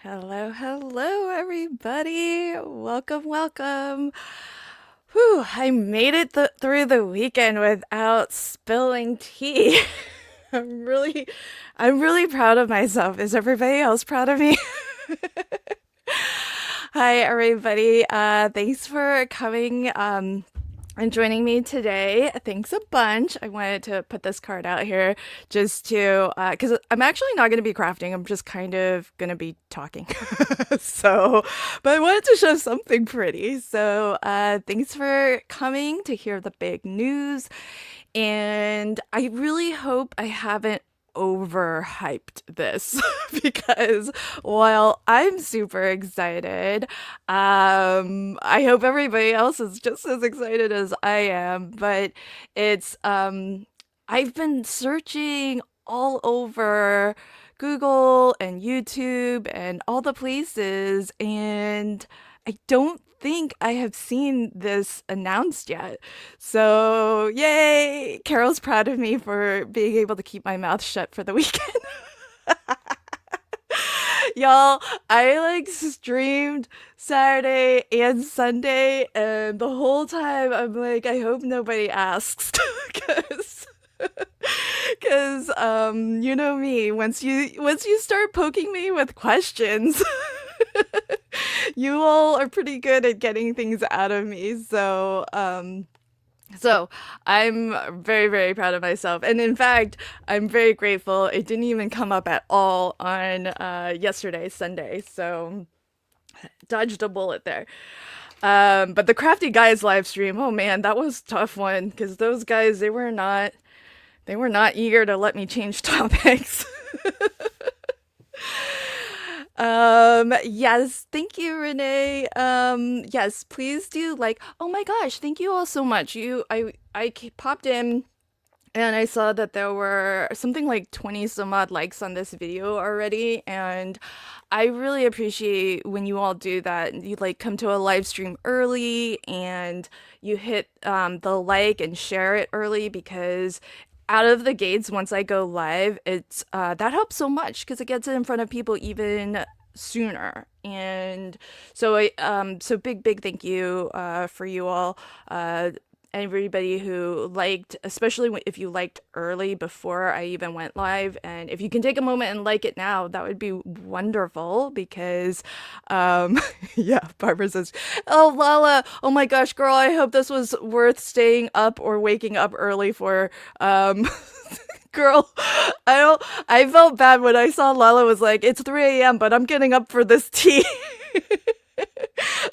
Hello, hello, everybody. Welcome, welcome. Whew, I made it through the weekend without spilling tea. I'm really, I'm really proud of myself. Is everybody else proud of me? Hi, everybody. Thanks for coming. And joining me today. Thanks a bunch. I wanted to put this card out here just to, because I'm actually not going to be crafting. I'm just kind of going to be talking. So, but I wanted to show something pretty. So, thanks for coming to hear the big news. And I really hope I haven't overhyped this because while I'm super excited, I hope everybody else is just as excited as I am. But it's I've been searching all over Google and YouTube and all the places, and I don't think I have seen this announced yet. So, yay! Carol's proud of me for being able to keep my mouth shut for the weekend. Y'all, I like streamed Saturday and Sunday, and the whole time I'm like, I hope nobody asks. Because you know me, once you start poking me with questions, you all are pretty good at getting things out of me. So I'm very, very proud of myself. And in fact, I'm very grateful. It didn't even come up at all on yesterday, Sunday. So dodged a bullet there. But the Crafty Guys live stream, oh man, that was a tough one because those guys, they were not eager to let me change topics. Yes, thank you, Renee. Yes, please do like, oh my gosh, thank you all so much. Popped in and I saw that there were something like 20 some odd likes on this video already, and I really appreciate when you all do that. You like come to a live stream early and you hit the like and share it early because out of the gates once I go live, it's that helps so much because it gets it in front of people even sooner. And so big thank you for you all. Everybody who liked, especially if you liked early before I even went live. And if you can take a moment and like it now, that would be wonderful because, um, yeah, Barbara says, oh, Lala, oh my gosh, girl, I hope this was worth staying up or waking up early for. Girl, I felt bad when I saw Lala was like, it's 3 a.m., but I'm getting up for this tea.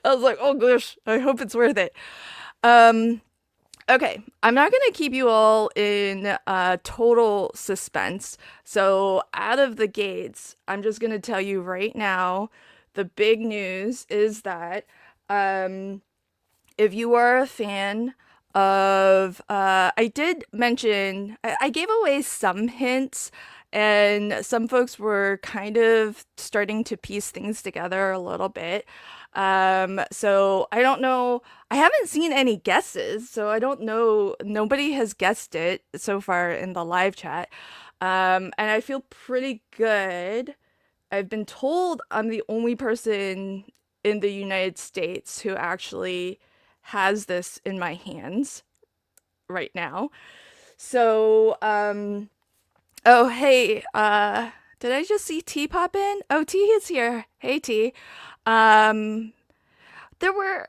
I was like, oh gosh, I hope it's worth it. Um, Okay, I'm not gonna keep you all in total suspense. So, out of the gates, I'm just gonna tell you right now the big news is that um, if you are a fan of, I did mention, I gave away some hints, and some folks were kind of starting to piece things together a little bit. So I don't know. I haven't seen any guesses, so I don't know. Nobody has guessed it so far in the live chat. And I feel pretty good. I've been told I'm the only person in the United States who actually has this in my hands right now. So, oh, hey, did I just see T pop in? Oh, T is here. Hey, T. Um, there were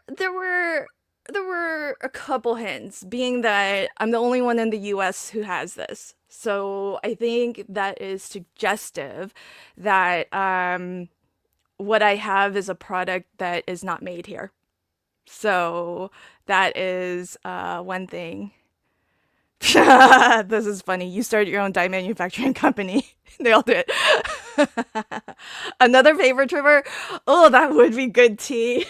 a couple hints, being that I'm the only one in the US who has this. So I think that is suggestive that what I have is a product that is not made here. So that is one thing. This is funny. You started your own dye manufacturing company. They all do it. Another paper trimmer. Oh, that would be good tea.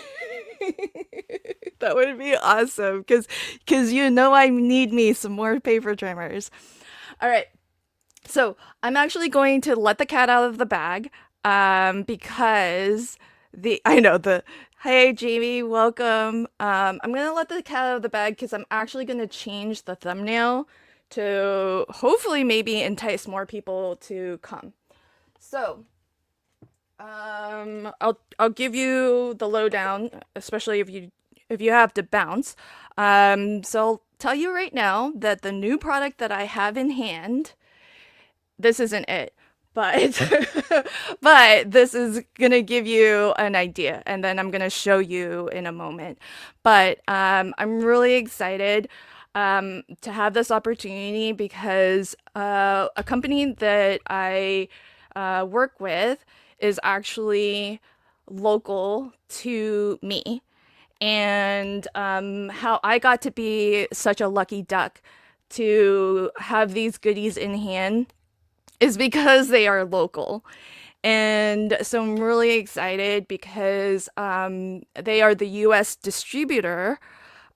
That would be awesome because you know I need me some more paper trimmers. All right. So I'm actually going to let the cat out of the bag because the I know the hey Jamie, welcome. I'm gonna let the cat out of the bag because I'm actually gonna change the thumbnail to hopefully maybe entice more people to come. So I'll give you the lowdown, especially if you have to bounce. So I'll tell you right now that the new product that I have in hand, this isn't it, but but this is gonna give you an idea, and then I'm gonna show you in a moment. But I'm really excited to have this opportunity because a company that I work with is actually local to me. And how I got to be such a lucky duck to have these goodies in hand is because they are local. And so I'm really excited because they are the US distributor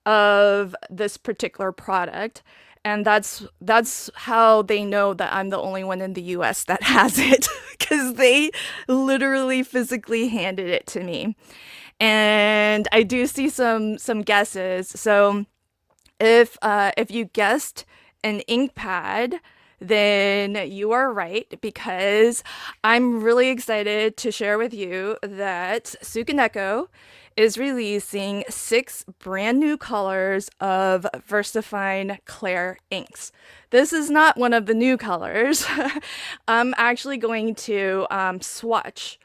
of this particular product. And that's how they know that I'm the only one in the US that has it because they literally physically handed it to me. And I do see some guesses. So if you guessed an ink pad, then you are right because I'm really excited to share with you that Sukaneko is releasing 6 brand new colors of VersaFine Clair inks. This is not one of the new colors. I'm actually going to swatch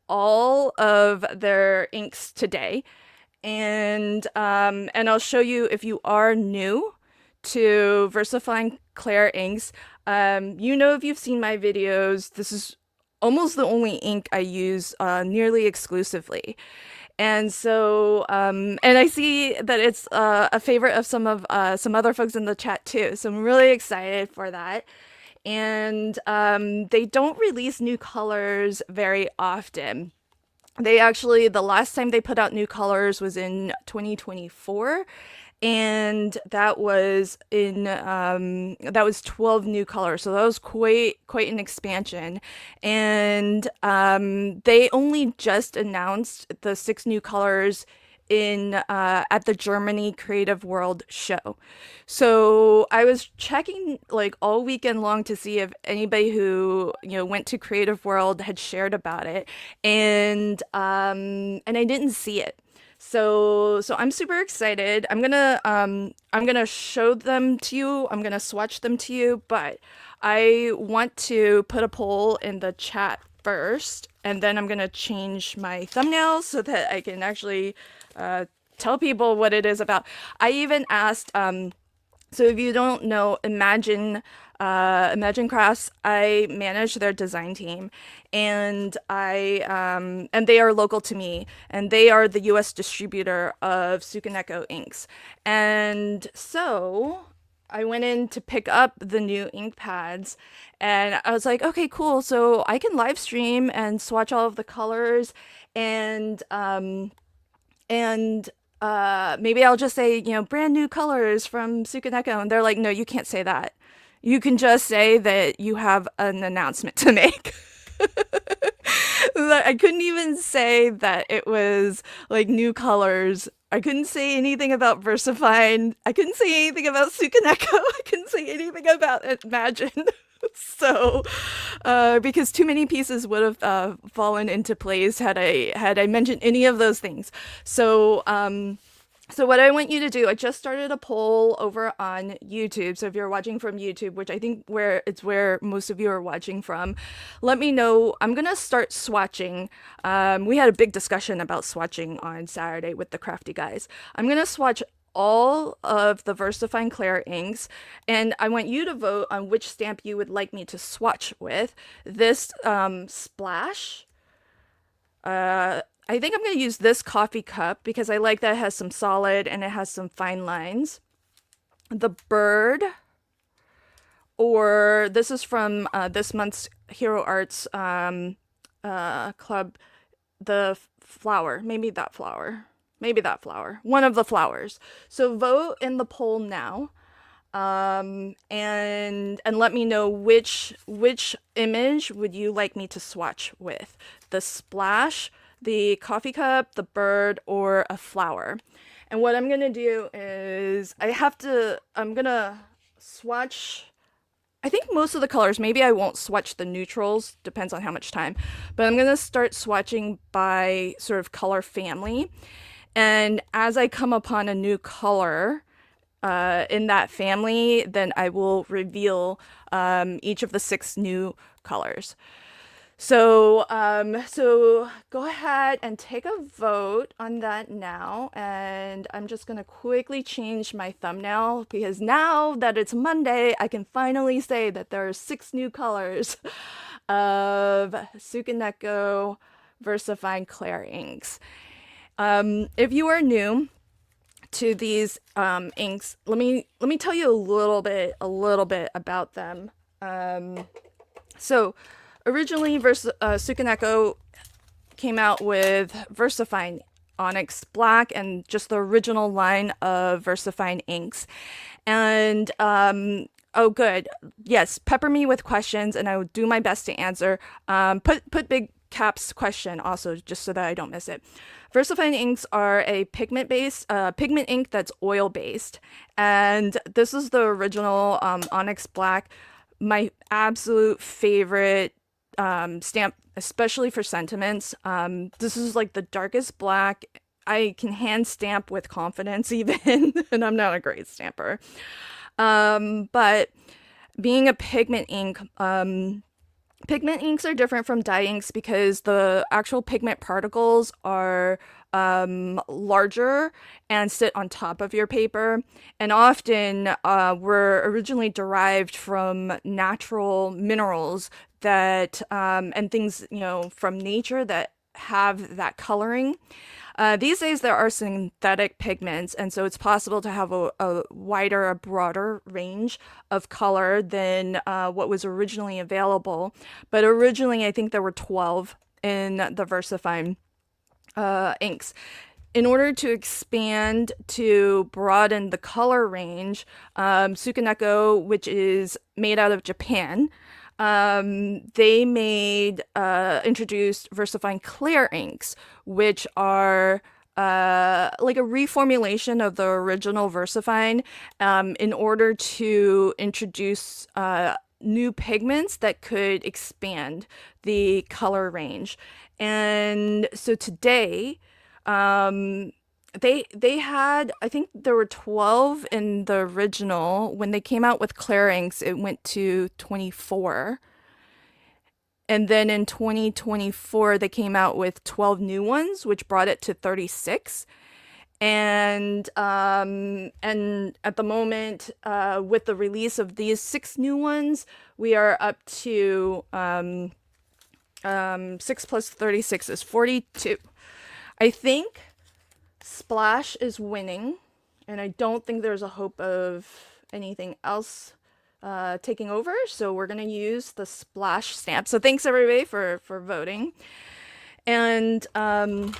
all of their inks today, and I'll show you if you are new to VersaFine Clair inks. You know, if you've seen my videos, this is almost the only ink I use nearly exclusively. And so, and I see that it's a favorite of some other folks in the chat too. So I'm really excited for that. And they don't release new colors very often. They actually, the last time they put out new colors was in 2024, and that was 12 new colors, so that was quite an expansion. And they only just announced the 6 new colors in at the Germany Creative World show. So I was checking like all weekend long to see if anybody who went to Creative World had shared about it, and I didn't see it. So I'm super excited. I'm gonna show them to you. I'm gonna swatch them to you, but I want to put a poll in the chat first, and then I'm gonna change my thumbnail so that I can actually tell people what it is about. I even asked, so if you don't know, Imagine Crafts, I manage their design team, and and they are local to me, and they are the US distributor of Sukaneko inks. And so I went in to pick up the new ink pads, and I was like, okay, cool. So I can live stream and swatch all of the colors, and and maybe I'll just say, brand new colors from Sukaneko. And they're like, no, you can't say that. You can just say that you have an announcement to make. I couldn't even say that it was like new colors. I couldn't say anything about VersaFine. I couldn't say anything about Sukaneko. I couldn't say anything about Imagine. So, because too many pieces would have fallen into place had I mentioned any of those things. So, so what I want you to do, I just started a poll over on YouTube. So if you're watching from YouTube, which I think where most of you are watching from, let me know. I'm gonna start swatching. We had a big discussion about swatching on Saturday with the crafty guys. I'm gonna swatch all of the VersaFine Clair inks, and I want you to vote on which stamp you would like me to swatch with. This splash. I think I'm going to use this coffee cup because I like that it has some solid and it has some fine lines. The bird, or this is from this month's Hero Arts club, the flower, maybe that flower. One of the flowers. So vote in the poll now, and let me know which image would you like me to swatch with: the splash, the coffee cup, the bird, or a flower. And what I'm gonna do is I'm gonna swatch I think most of the colors, maybe I won't swatch the neutrals, depends on how much time, but I'm gonna start swatching by sort of color family. And as I come upon a new color in that family, then I will reveal each of the 6 new colors. So go ahead and take a vote on that now. And I'm just gonna quickly change my thumbnail because now that it's Monday, I can finally say that there are 6 new colors of Sukaneko VersaFine Clair inks. If you are new to these inks, let me tell you a little bit about them. So originally, Sukaneko came out with VersaFine Onyx Black and just the original line of VersaFine inks. And oh, good. Yes, pepper me with questions, and I will do my best to answer. Put big caps question also, just so that I don't miss it. VersaFine inks are a pigment ink that's oil based, and this is the original Onyx Black. My absolute favorite stamp, especially for sentiments. This is like the darkest black. I can hand stamp with confidence even, and I'm not a great stamper. But being a pigment ink, pigment inks are different from dye inks because the actual pigment particles are larger and sit on top of your paper, and often were originally derived from natural minerals that and things, you know, from nature that have that coloring. These days there are synthetic pigments, and so it's possible to have a wider, a broader range of color than what was originally available. But originally, I think there were 12 in the VersaFine inks. In order to expand to broaden the color range, Sukaneko, which is made out of Japan, they introduced VersaFine Clair inks, which are like a reformulation of the original VersaFine in order to introduce new pigments that could expand the color range. And so today, they had, I think there were 12 in the original. When they came out with Clair inks, it went to 24. And then in 2024, they came out with 12 new ones, which brought it to 36. And at the moment, with the release of these 6 new ones, we are up to 6 plus 36 is 42. I think Splash is winning, and I don't think there's a hope of anything else taking over, so we're gonna use the Splash stamp. So thanks everybody for voting, and so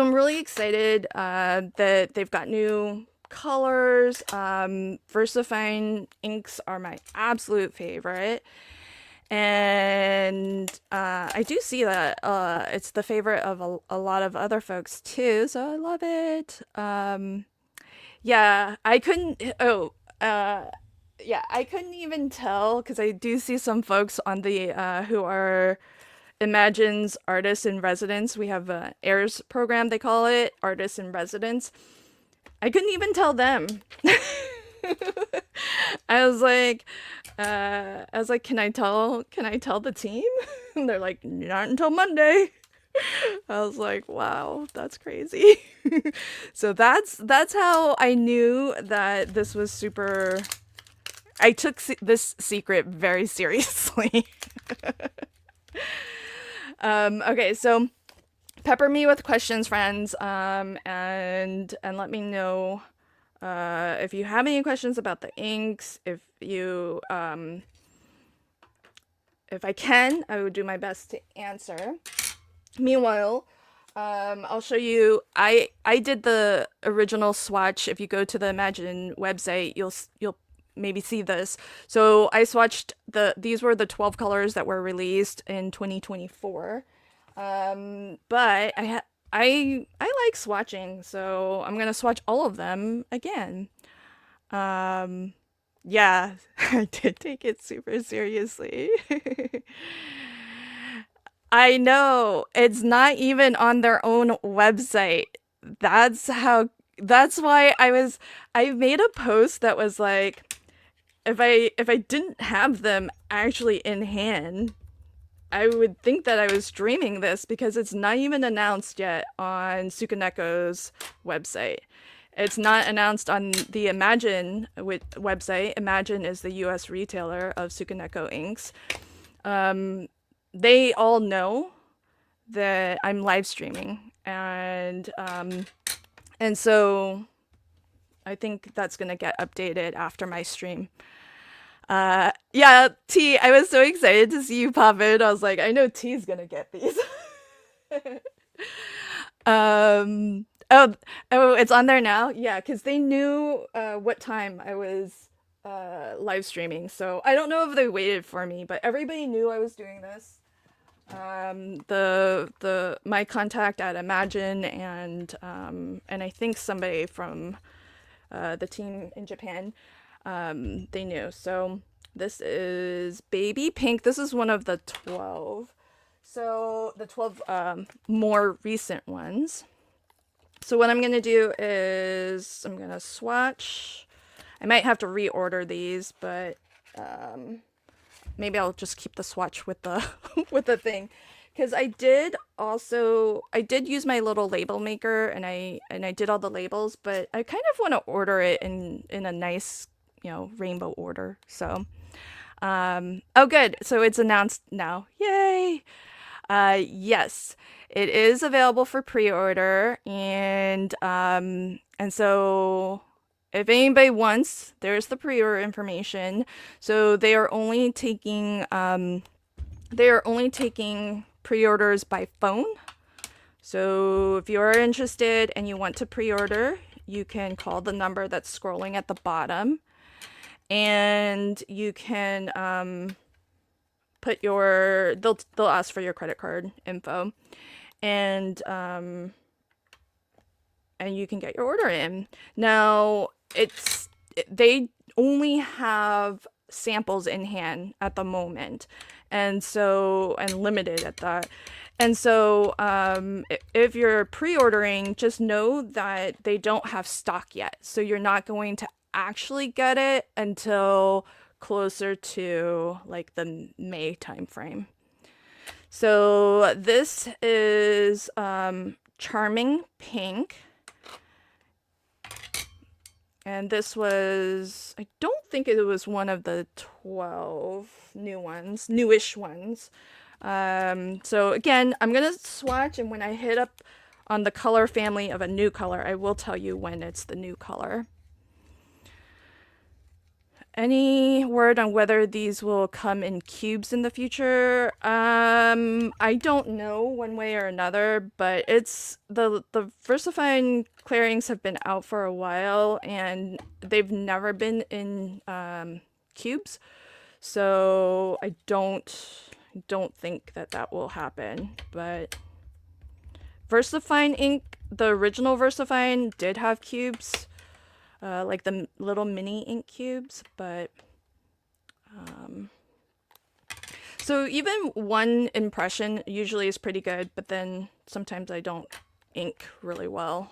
I'm really excited that they've got new colors. VersaFine inks are my absolute favorite. And I do see that it's the favorite of a lot of other folks too, so I love it. Yeah, I couldn't. Yeah, I couldn't even tell because I do see some folks on the who are Imagine's artists in residence. We have a AIRS program, they call it, artists in residence. I couldn't even tell them. I was like, can I tell the team? And they're like, not until Monday. I was like, wow, that's crazy. So that's how I knew that this was super. I took this secret very seriously. Okay, so pepper me with questions, friends, and let me know if you have any questions about the inks. If you if I can, I would do my best to answer. Meanwhile, I'll show you. I did the original swatch. If you go to the Imagine website, you'll maybe see this. So I swatched these were the 12 colors that were released in 2024. But I like swatching, so I'm gonna swatch all of them again. Yeah, I did take it super seriously. I know. It's not even on their own website. That's how that's why I made a post that was like if I didn't have them actually in hand, I would think that I was dreaming this because it's not even announced yet on Sukaneko's website. It's not announced on the website. Imagine is the US retailer of Sukaneko inks. Um, they all know that I'm live streaming, and so I think that's gonna get updated after my stream. Yeah, T, I was so excited to see you pop in. I was like, I know T's gonna get these. Oh, oh, it's on there now? Yeah, because they knew what time I was live streaming. So I don't know if they waited for me, but everybody knew I was doing this. The my contact at Imagine and I think somebody from the team in Japan, they knew. So this is baby pink. This is one of the 12. So the 12 more recent ones. So what I'm gonna do is I'm gonna swatch. I might have to reorder these, but maybe I'll just keep the swatch with the with the thing, because I did use my little label maker and I did all the labels, but I kind of want to order it in a nice rainbow order. So oh good, so it's announced now. Yay! Yes, it is available for pre-order, and so if anybody wants, there's the pre-order information. So they are only taking pre-orders by phone. So if you are interested and you want to pre-order, you can call the number that's scrolling at the bottom, and you can put they'll ask for your credit card info, and you can get your order in. Now they only have samples in hand at the moment, and limited at that. And so if you're pre-ordering, just know that they don't have stock yet, so you're not going to actually get it until closer to like the May timeframe. So this is Charming Pink. And this was, I don't think it was one of the 12 newish ones. So again, I'm going to swatch, and when I hit up on the color family of a new color, I will tell you when it's the new color. Any word on whether these will come in cubes in the future? I don't know one way or another, but it's the VersaFine Clair inks have been out for a while, and they've never been in cubes, so I don't think that will happen. But VersaFine ink, the original VersaFine, did have cubes. Like the little mini ink cubes, but so even one impression usually is pretty good, but then sometimes I don't ink really well.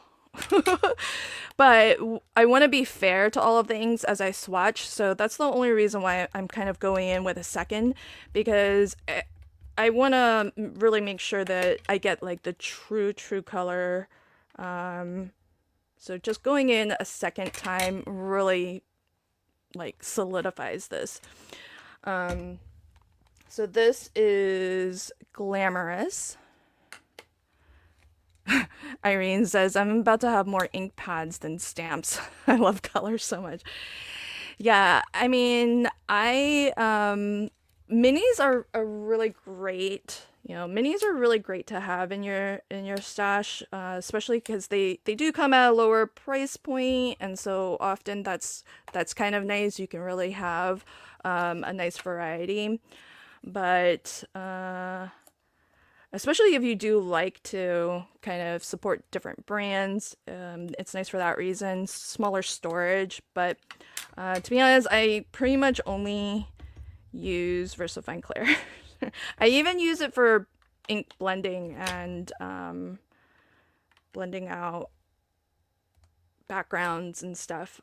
But I want to be fair to all of the inks as I swatch, so that's the only reason why I'm kind of going in with a second, because I want to really make sure that I get like the true color. So just going in a second time really like solidifies this. So this is Glamorous. Irene says, I'm about to have more ink pads than stamps. I love colors so much. Yeah, I mean, minis are really great. Minis are really great to have in your stash, especially because they do come at a lower price point, and so often that's kind of nice. You can really have a nice variety. But especially if you do like to kind of support different brands. It's nice for that reason. Smaller storage, but to be honest, I pretty much only use VersaFine Clair. I even use it for ink blending and blending out backgrounds and stuff.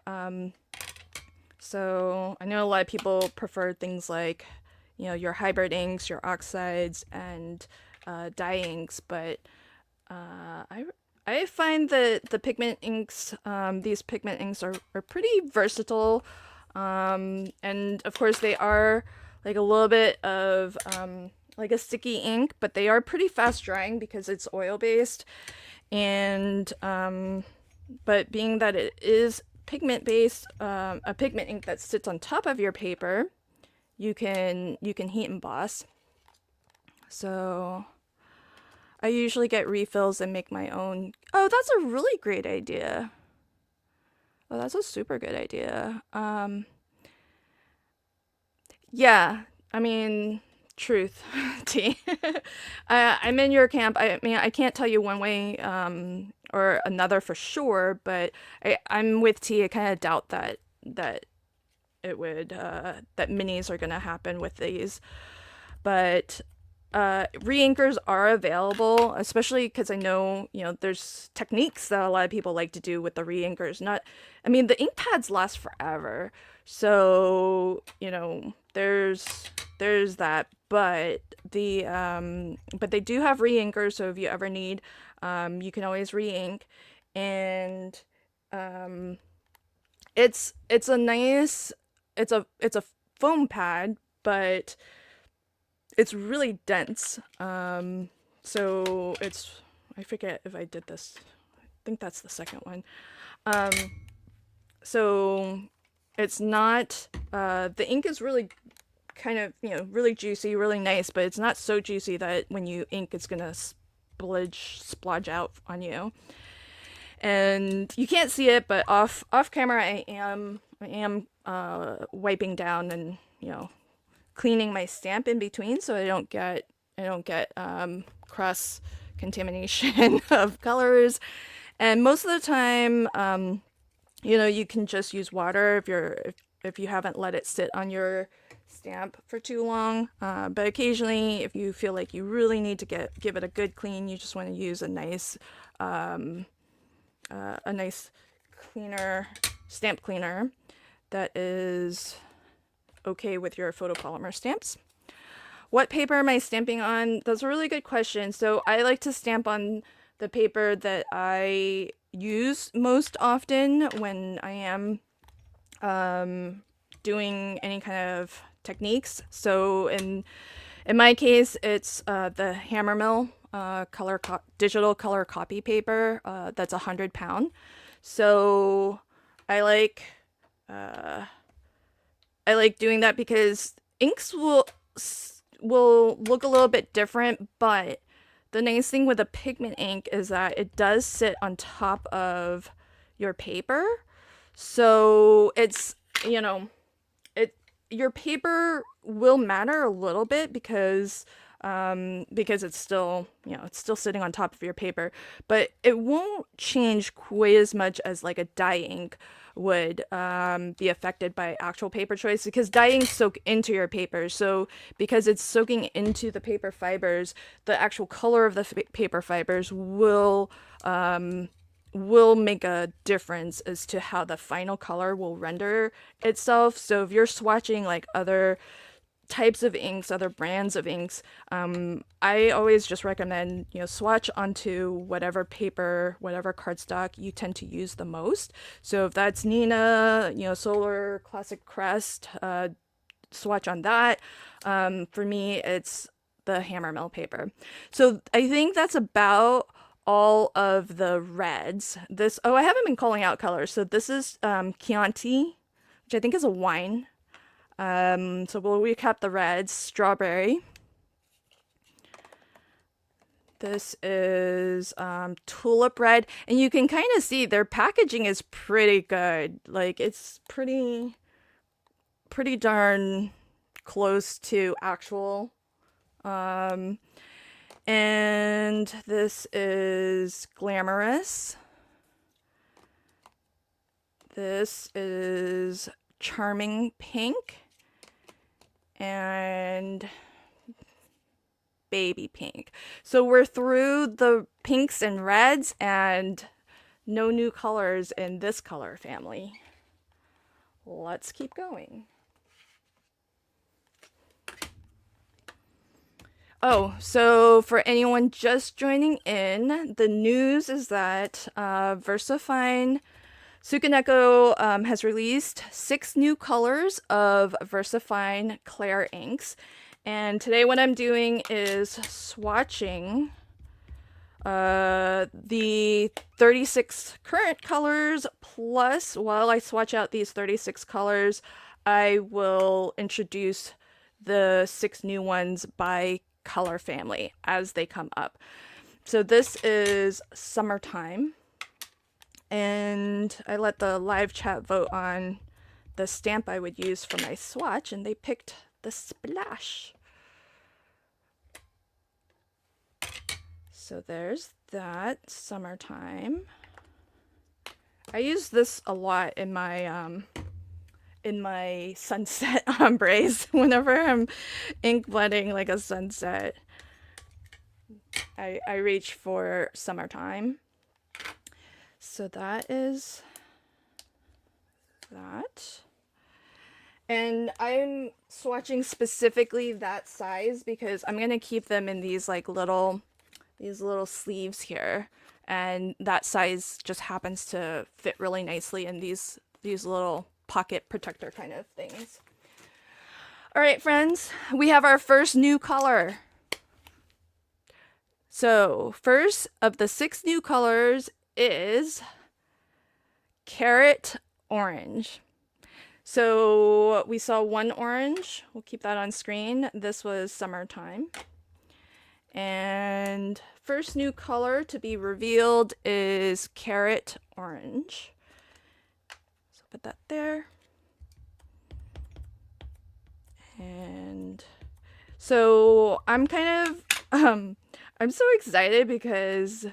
So I know a lot of people prefer things like, your hybrid inks, your oxides, and dye inks, but I find that the pigment inks, these pigment inks are pretty versatile, and of course they are like a little bit of like a sticky ink, but they are pretty fast drying because it's oil based, and but being that it is pigment based, a pigment ink that sits on top of your paper, you can heat emboss. So I usually get refills and make my own. Oh, that's a really great idea. Oh, that's a super good idea. Yeah, I mean, truth, T. I'm in your camp. I mean, I can't tell you one way or another for sure, but I'm with T. I kind of doubt that it would that minis are gonna happen with these, but re-inkers are available, especially because I know, there's techniques that a lot of people like to do with the re-inkers. Not, I mean, the ink pads last forever, so there's that. But but they do have re-inkers, so if you ever need, you can always re-ink, and um, it's a nice, it's a foam pad, but it's really dense. So I forget if I did this. I think that's the second one. Um, so it's not, the ink is really kind of, really juicy, really nice, but it's not so juicy that when you ink, it's gonna splodge out on you. And you can't see it, but off camera, I am wiping down and, cleaning my stamp in between so I don't get cross contamination of colors. And most of the time, you can just use water if you haven't let it sit on your stamp for too long. But occasionally, if you feel like you really need to give it a good clean, you just want to use a nice cleaner, stamp cleaner that is okay with your photopolymer stamps. What paper am I stamping on? That's a really good question. So I like to stamp on the paper that I use most often when I am doing any kind of techniques. So in my case, it's the Hammermill digital color copy paper. That's 100 pound. So I like doing that because inks will look a little bit different, but the nice thing with a pigment ink is that it does sit on top of your paper. So it's, your paper will matter a little bit because it's still, it's still sitting on top of your paper, but it won't change quite as much as like a dye ink would be affected by actual paper choice, because dye inks soak into your paper. So because it's soaking into the paper fibers, the actual color of the paper fibers will make a difference as to how the final color will render itself. So if you're swatching like other types of inks, other brands of inks, I always just recommend, swatch onto whatever paper, whatever cardstock you tend to use the most. So if that's Nina, Solar, Classic Crest, swatch on that. For me, it's the Hammermill paper. So I think that's about all of the reds. I haven't been calling out colors. So this is Chianti, which I think is a wine. So we'll recap the reds. Strawberry. This is tulip red, and you can kind of see their packaging is pretty good. Like it's pretty darn close to actual. And this is Glamorous. This is Charming Pink. And Baby Pink. So we're through the pinks and reds and no new colors in this color family. Let's keep going. Oh, so for anyone just joining in, the news is that VersaFine Sukaneko has released 6 new colors of VersaFine Clair inks. And today what I'm doing is swatching the 36 current colors, plus while I swatch out these 36 colors, I will introduce the 6 new ones by color family as they come up. So this is Summertime, and I let the live chat vote on the stamp I would use for my swatch, and they picked the Splash. So there's that, Summertime. I use this a lot in my sunset ombres. Whenever I'm ink blending like a sunset, I reach for Summertime. So that is that. And I'm swatching specifically that size because I'm gonna keep them in these like little sleeves here, and that size just happens to fit really nicely in these little pocket protector kind of things. All right, friends, we have our first new color. So first of the 6 new colors is Carrot Orange. So we saw 1 orange. We'll keep that on screen. This was Summertime. And first new color to be revealed is Carrot Orange. So put that there. And so I'm kind of, I'm so excited because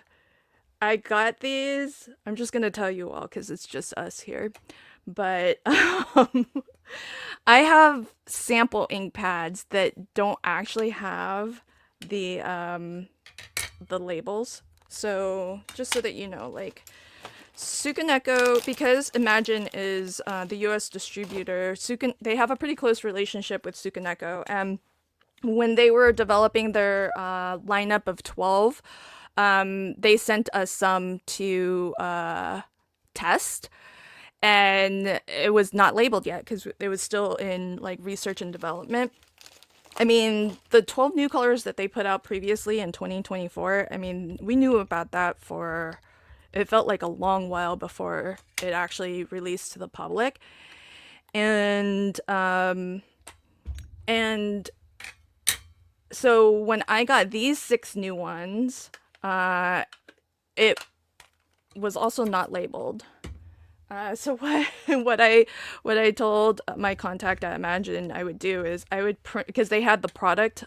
I got these. I'm just going to tell you all because it's just us here. But I have sample ink pads that don't actually have the labels. So just so that you know, like Sukaneko, because Imagine is the US distributor, they have a pretty close relationship with Sukaneko, and when they were developing their lineup of 12, they sent us some to test, and it was not labeled yet because it was still in like research and development. I mean, the 12 new colors that they put out previously in 2024, I mean, we knew about that for, it felt like a long while before it actually released to the public. And so when I got these 6 new ones, it was also not labeled. So what I told my contact at Imagine I would do is I would print, because they had the product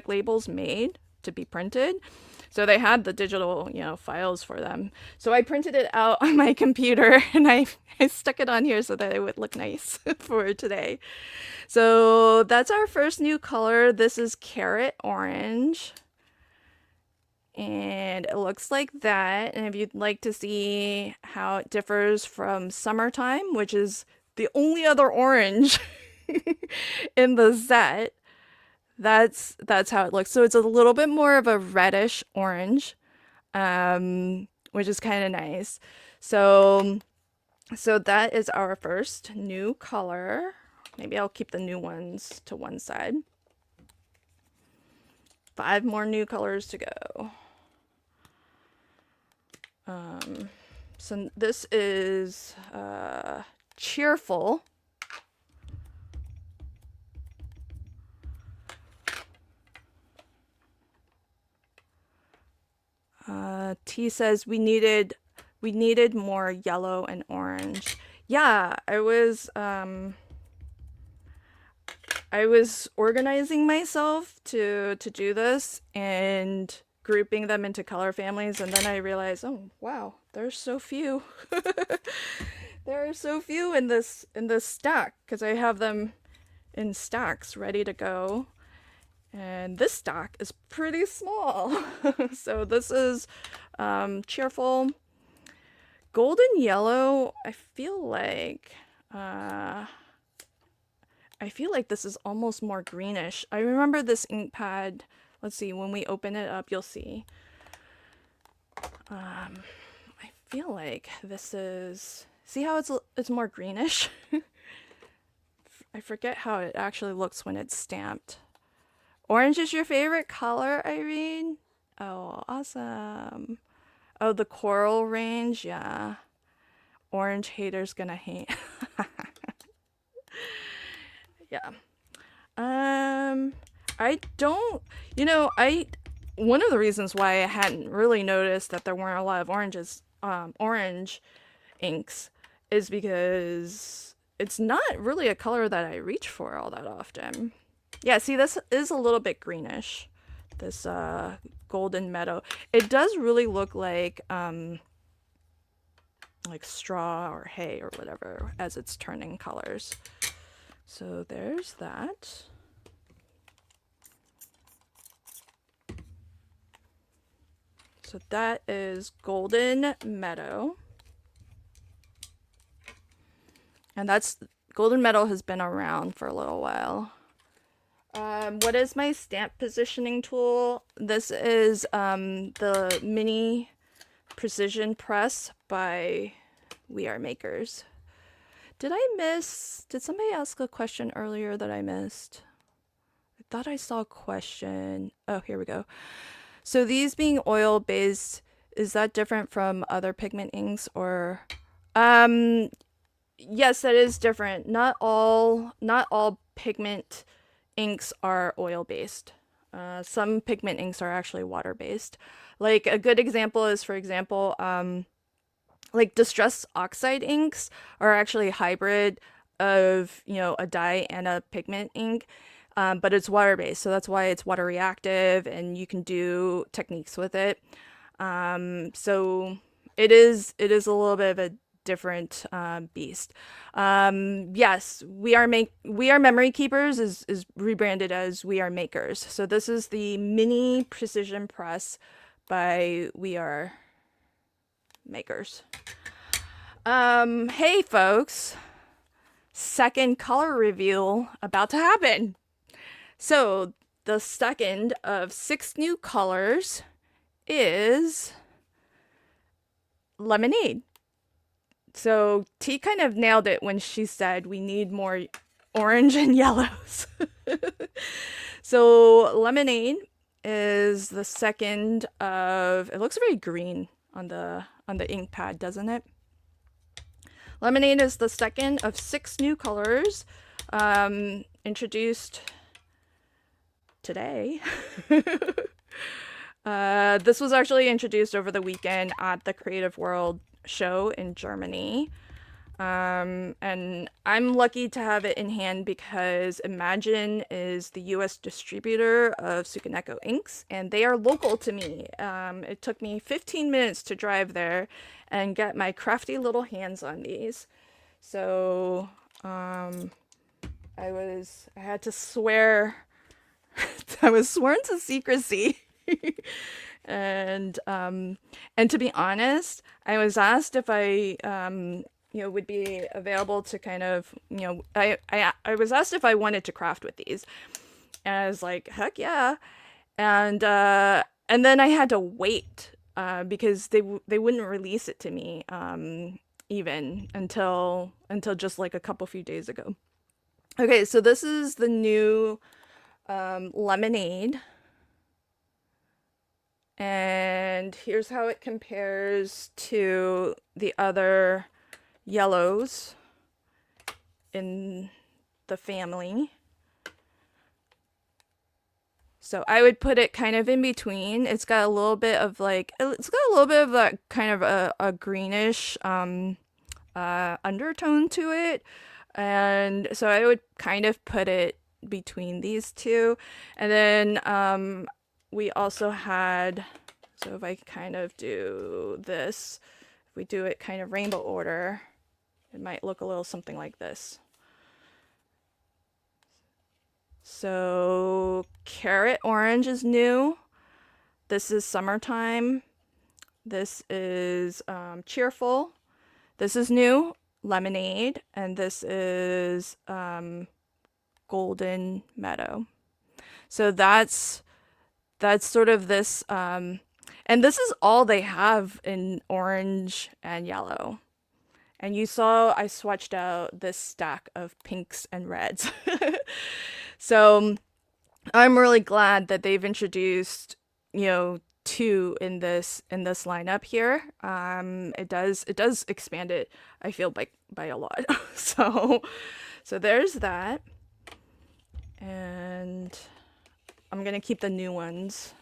labels made to be printed, so they had the digital files for them. So I printed it out on my computer and I stuck it on here so that it would look nice for today. So that's our first new color. This is Carrot Orange. And it looks like that. And if you'd like to see how it differs from Summertime, which is the only other orange in the set, that's how it looks. So it's a little bit more of a reddish orange, which is kind of nice. So that is our first new color. Maybe I'll keep the new ones to one side. 5 more new colors to go. So this is Cheerful. T says we needed more yellow and orange. Yeah, I I was organizing myself to do this and grouping them into color families, and then I realized, oh wow, there's so few. There are so few in this stack because I have them in stacks ready to go. And this stack is pretty small. So this is cheerful. Golden yellow, I feel like this is almost more greenish. I remember this ink pad. Let's see, when we open it up, you'll see. I feel like this is, see how it's more greenish? I forget how it actually looks when it's stamped. Orange is your favorite color, Irene? Oh, awesome. Oh, the coral range, yeah. Orange haters gonna hate. Yeah. I don't, one of the reasons why I hadn't really noticed that there weren't a lot of orange inks is because it's not really a color that I reach for all that often. Yeah, see, this is a little bit greenish, this golden meadow. It does really look like straw or hay or whatever as it's turning colors. So there's that. So that is Golden Meadow. And Golden Meadow has been around for a little while. What is my stamp positioning tool? This is the Mini Precision Press by We Are Makers. Did somebody ask a question earlier that I missed? I thought I saw a question. Oh, here we go. So these being oil based, is that different from other pigment inks or yes, that is different. Not all pigment inks are oil based. Some pigment inks are actually water based. Like a good example is, for example, like distress oxide inks are actually a hybrid of, a dye and a pigment ink, but it's water based, so that's why it's water reactive, and you can do techniques with it. So it is a little bit of a different beast. Yes, We Are Memory Keepers is rebranded as We Are Makers. So this is the Mini Precision Press by We Are Makers. Hey folks, second color reveal about to happen. So the second of 6 new colors is lemonade. So T kind of nailed it when she said we need more orange and yellows. So lemonade is the second of, it looks very green on the ink pad, doesn't it? Lemonade is the second of 6 new colors introduced today. This was actually introduced over the weekend at the Creative World show in Germany. And I'm lucky to have it in hand because Imagine is the US distributor of Sukaneko inks, and they are local to me. It took me 15 minutes to drive there and get my crafty little hands on these. So I had to swear. I was sworn to secrecy. And to be honest, I was asked if I would be available to kind of, I was asked if I wanted to craft with these, and I was like, heck yeah. And then I had to wait because they wouldn't release it to me even until just like a few days ago. Okay, so this is the new lemonade. And here's how it compares to the other yellows in the family. So I would put it kind of in between. It's got a little bit of that kind of a greenish undertone to it. And so I would kind of put it between these two. And then we also had, so if I kind of do this, if we do it kind of rainbow order, it might look a little something like this. So carrot orange is new. This is summertime. This is cheerful. This is new, lemonade, and this is golden meadow. So that's sort of this, and this is all they have in orange and yellow. And you saw I swatched out this stack of pinks and reds. So I'm really glad that they've introduced, you know, two in this lineup here. It does expand it, I feel, by a lot. So there's that. And I'm gonna keep the new ones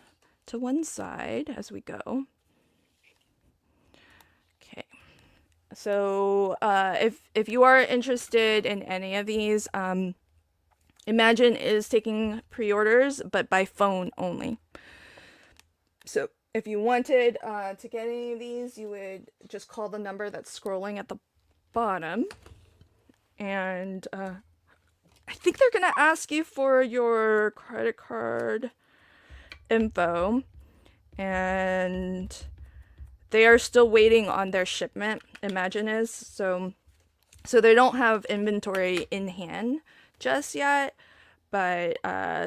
to one side as we go. Okay. So if you are interested in any of these, Imagine is taking pre-orders, but by phone only. So if you wanted to get any of these, you would just call the number that's scrolling at the bottom. And I think they're going to ask you for your credit card info. And they are still waiting on their shipment, Imagine is. So they don't have inventory in hand just yet, but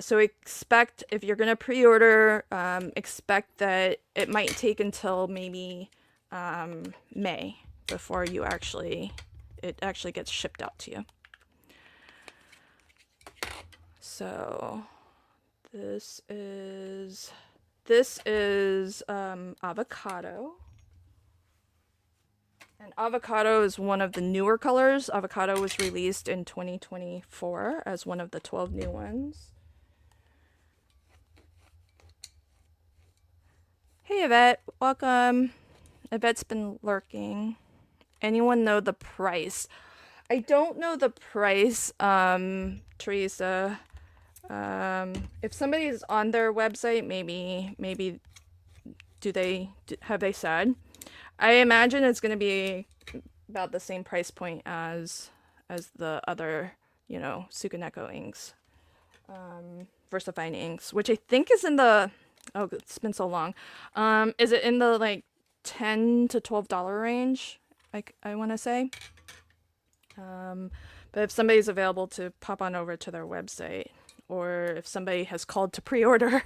so expect, if you're gonna pre-order, expect that it might take until maybe May before it actually gets shipped out to you. So this is avocado. And avocado is one of the newer colors. Avocado was released in 2024 as one of the 12 new ones. Hey Yvette, welcome. Yvette's been lurking. Anyone know the price? I don't know the price, Teresa. If somebody's on their website, maybe have they said? I imagine it's going to be about the same price point as the other, you know, Sukaneko inks, VersaFine inks, which I think is in the, oh, it's been so long. Is it in the like $10 to $12 range? I want to say. But if somebody's available to pop on over to their website, or if somebody has called to pre-order,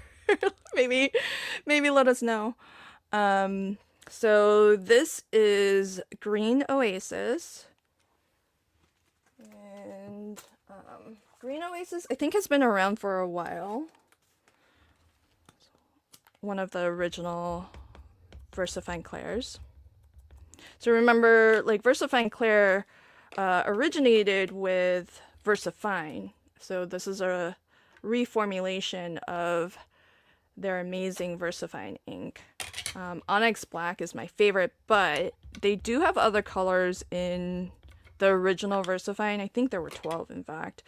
maybe let us know. So this is Green Oasis, and Green Oasis I think has been around for a while. One of the original VersaFine Clairs. So remember, like, VersaFine Clair originated with VersaFine, so this is a reformulation of their amazing VersaFine ink. Onyx Black is my favorite, but they do have other colors in the original VersaFine. I think there were 12, in fact.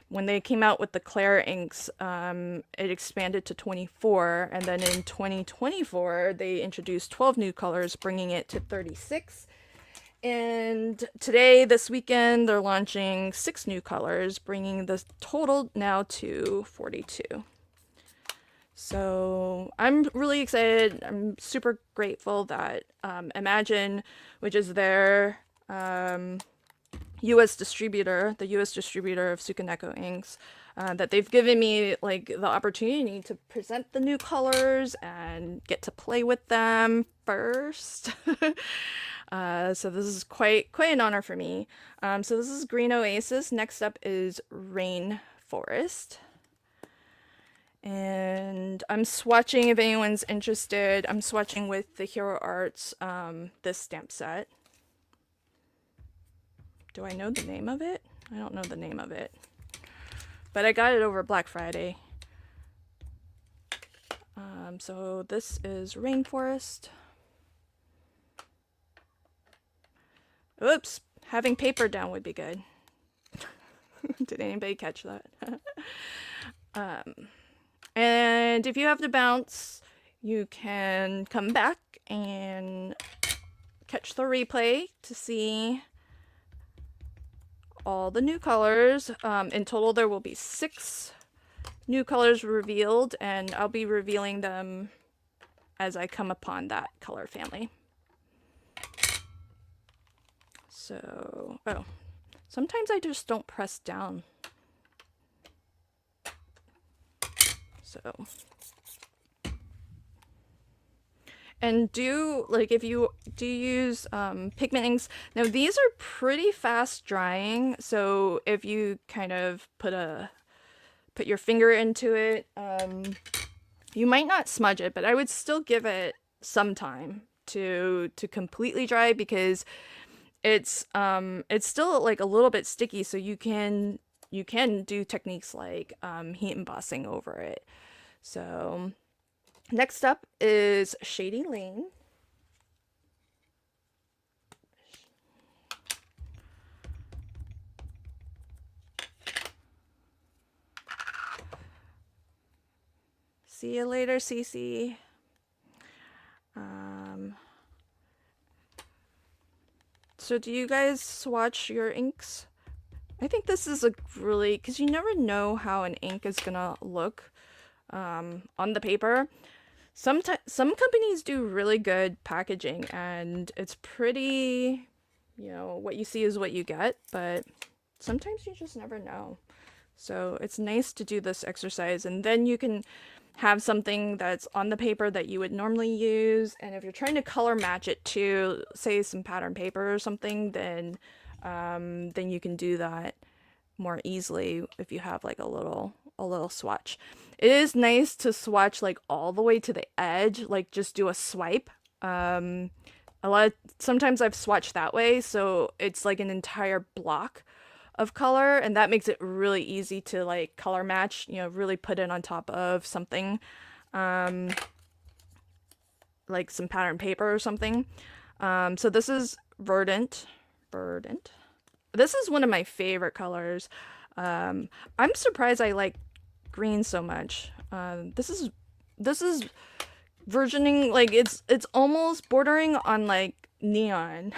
When they came out with the Clair inks, it expanded to 24, and then in 2024, they introduced 12 new colors, bringing it to 36. And today, this weekend, they're launching 6 new colors, bringing the total now to 42. So I'm really excited. I'm super grateful that Imagine, which is their U.S. distributor, the U.S. distributor of Sukaneko inks, that they've given me like the opportunity to present the new colors and get to play with them first. So this is quite an honor for me. So this is Green Oasis. Next up is Rainforest. And I'm swatching, if anyone's interested, I'm swatching with the Hero Arts, this stamp set. Do I know the name of it? I don't know the name of it. But I got it over Black Friday. So this is Rainforest. Oops, having paper down would be good. Did anybody catch that? And if you have to bounce, you can come back and catch the replay to see all the new colors. In total, there will be 6 new colors revealed, and I'll be revealing them as I come upon that color family. So, oh, sometimes I just don't press down. So, and if you do use pigment inks, now these are pretty fast drying, so if you kind of put your finger into it, you might not smudge it, but I would still give it some time to completely dry, because it's still like a little bit sticky, so you can do techniques like heat embossing over it. So next up is Shady Lane. See you later, Cece. So do you guys swatch your inks? I think this is a really, because you never know how an ink is gonna look on the paper. Some companies do really good packaging, and it's pretty, what you see is what you get, but sometimes you just never know. So it's nice to do this exercise, and then you can have something that's on the paper that you would normally use, and if you're trying to color match it to, say, some pattern paper or something, then you can do that more easily if you have like a little swatch. It is nice to swatch like all the way to the edge, like just do a swipe. Sometimes I've swatched that way, so it's like an entire block of color, and that makes it really easy to like color match, really put it on top of something like some pattern paper or something. So this is Verdant. This is one of my favorite colors. I'm surprised I like green so much. This is versioning, like it's almost bordering on like neon.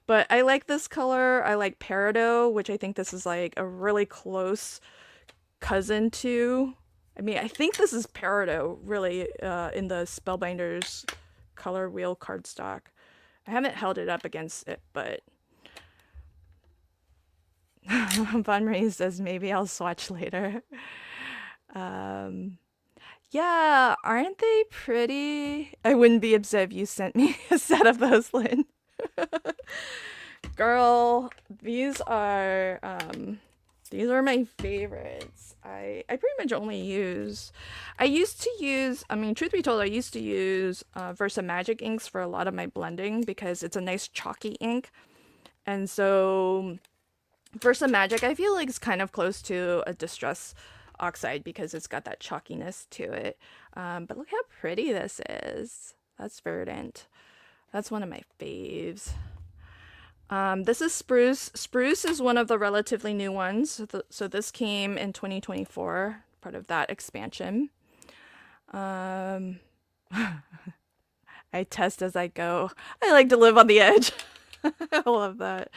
But I like this color. I like Peridot, which I think this is like a really close cousin to. I mean, I think this is Peridot, really, in the Spellbinders color wheel cardstock. I haven't held it up against it, but Von Marie says maybe I'll swatch later. Yeah, aren't they pretty? I wouldn't be upset if you sent me a set of those, Lynn. Girl, these are my favorites. I pretty much only use, I mean, truth be told, I used to use Versa Magic inks for a lot of my blending because it's a nice chalky ink. And so Versa Magic, I feel like, is kind of close to a Distress Oxide because it's got that chalkiness to it. But look how pretty this is. That's Verdant. That's one of my faves. This is Spruce. Spruce is one of the relatively new ones. So this came in 2024, part of that expansion. I test as I go. I like to live on the edge. I love that.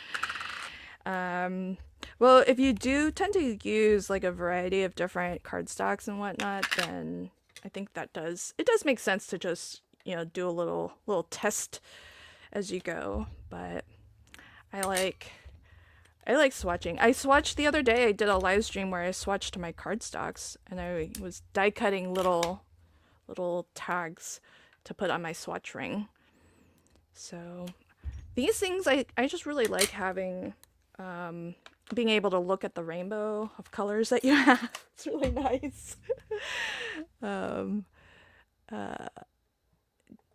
Well, if you do tend to use like a variety of different cardstocks and whatnot, then I think it does make sense to just, do a little test as you go. But I like swatching. I swatched the other day. I did a live stream where I swatched my cardstocks, and I was die cutting little tags to put on my swatch ring. So these things, I just really like having, being able to look at the rainbow of colors that you have. It's really nice.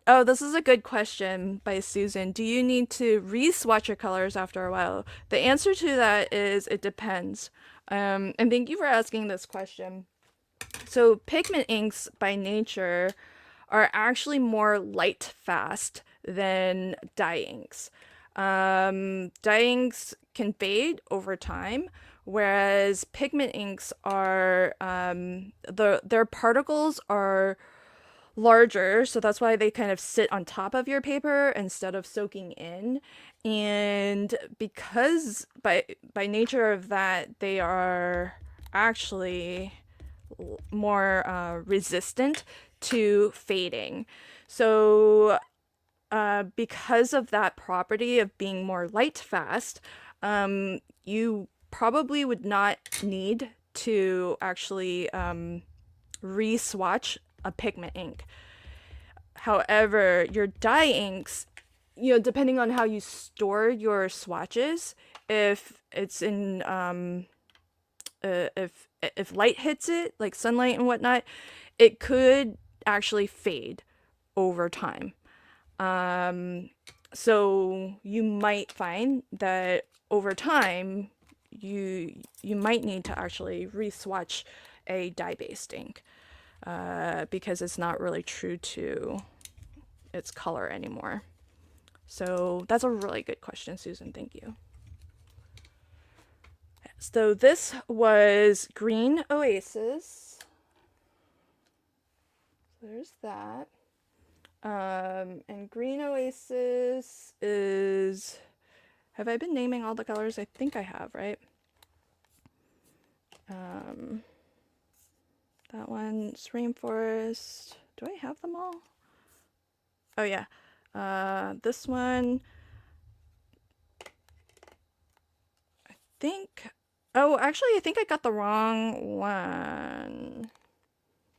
Oh, this is a good question by Susan. Do you need to re-swatch your colors after a while? The answer to that is it depends. And thank you for asking this question. So pigment inks by nature are actually more light fast than dye inks. Dye inks can fade over time, whereas pigment inks are their particles are larger, so that's why they kind of sit on top of your paper instead of soaking in. And because by nature of that, they are actually more resistant to fading. So because of that property of being more light fast, you probably would not need to actually re-swatch a pigment ink. However, your dye inks, depending on how you store your swatches, if it's in if light hits it, like sunlight and whatnot, it could actually fade over time. So you might find that over time you might need to actually re-swatch a dye-based ink because it's not really true to its color anymore. So that's a really good question, Susan. Thank you. So this was Green Oasis. There's that. And Green Oasis is... Have I been naming all the colors? I think I have, right? That one's Rainforest. Do I have them all? Oh, yeah. This one... I think... Oh, actually, I think I got the wrong one.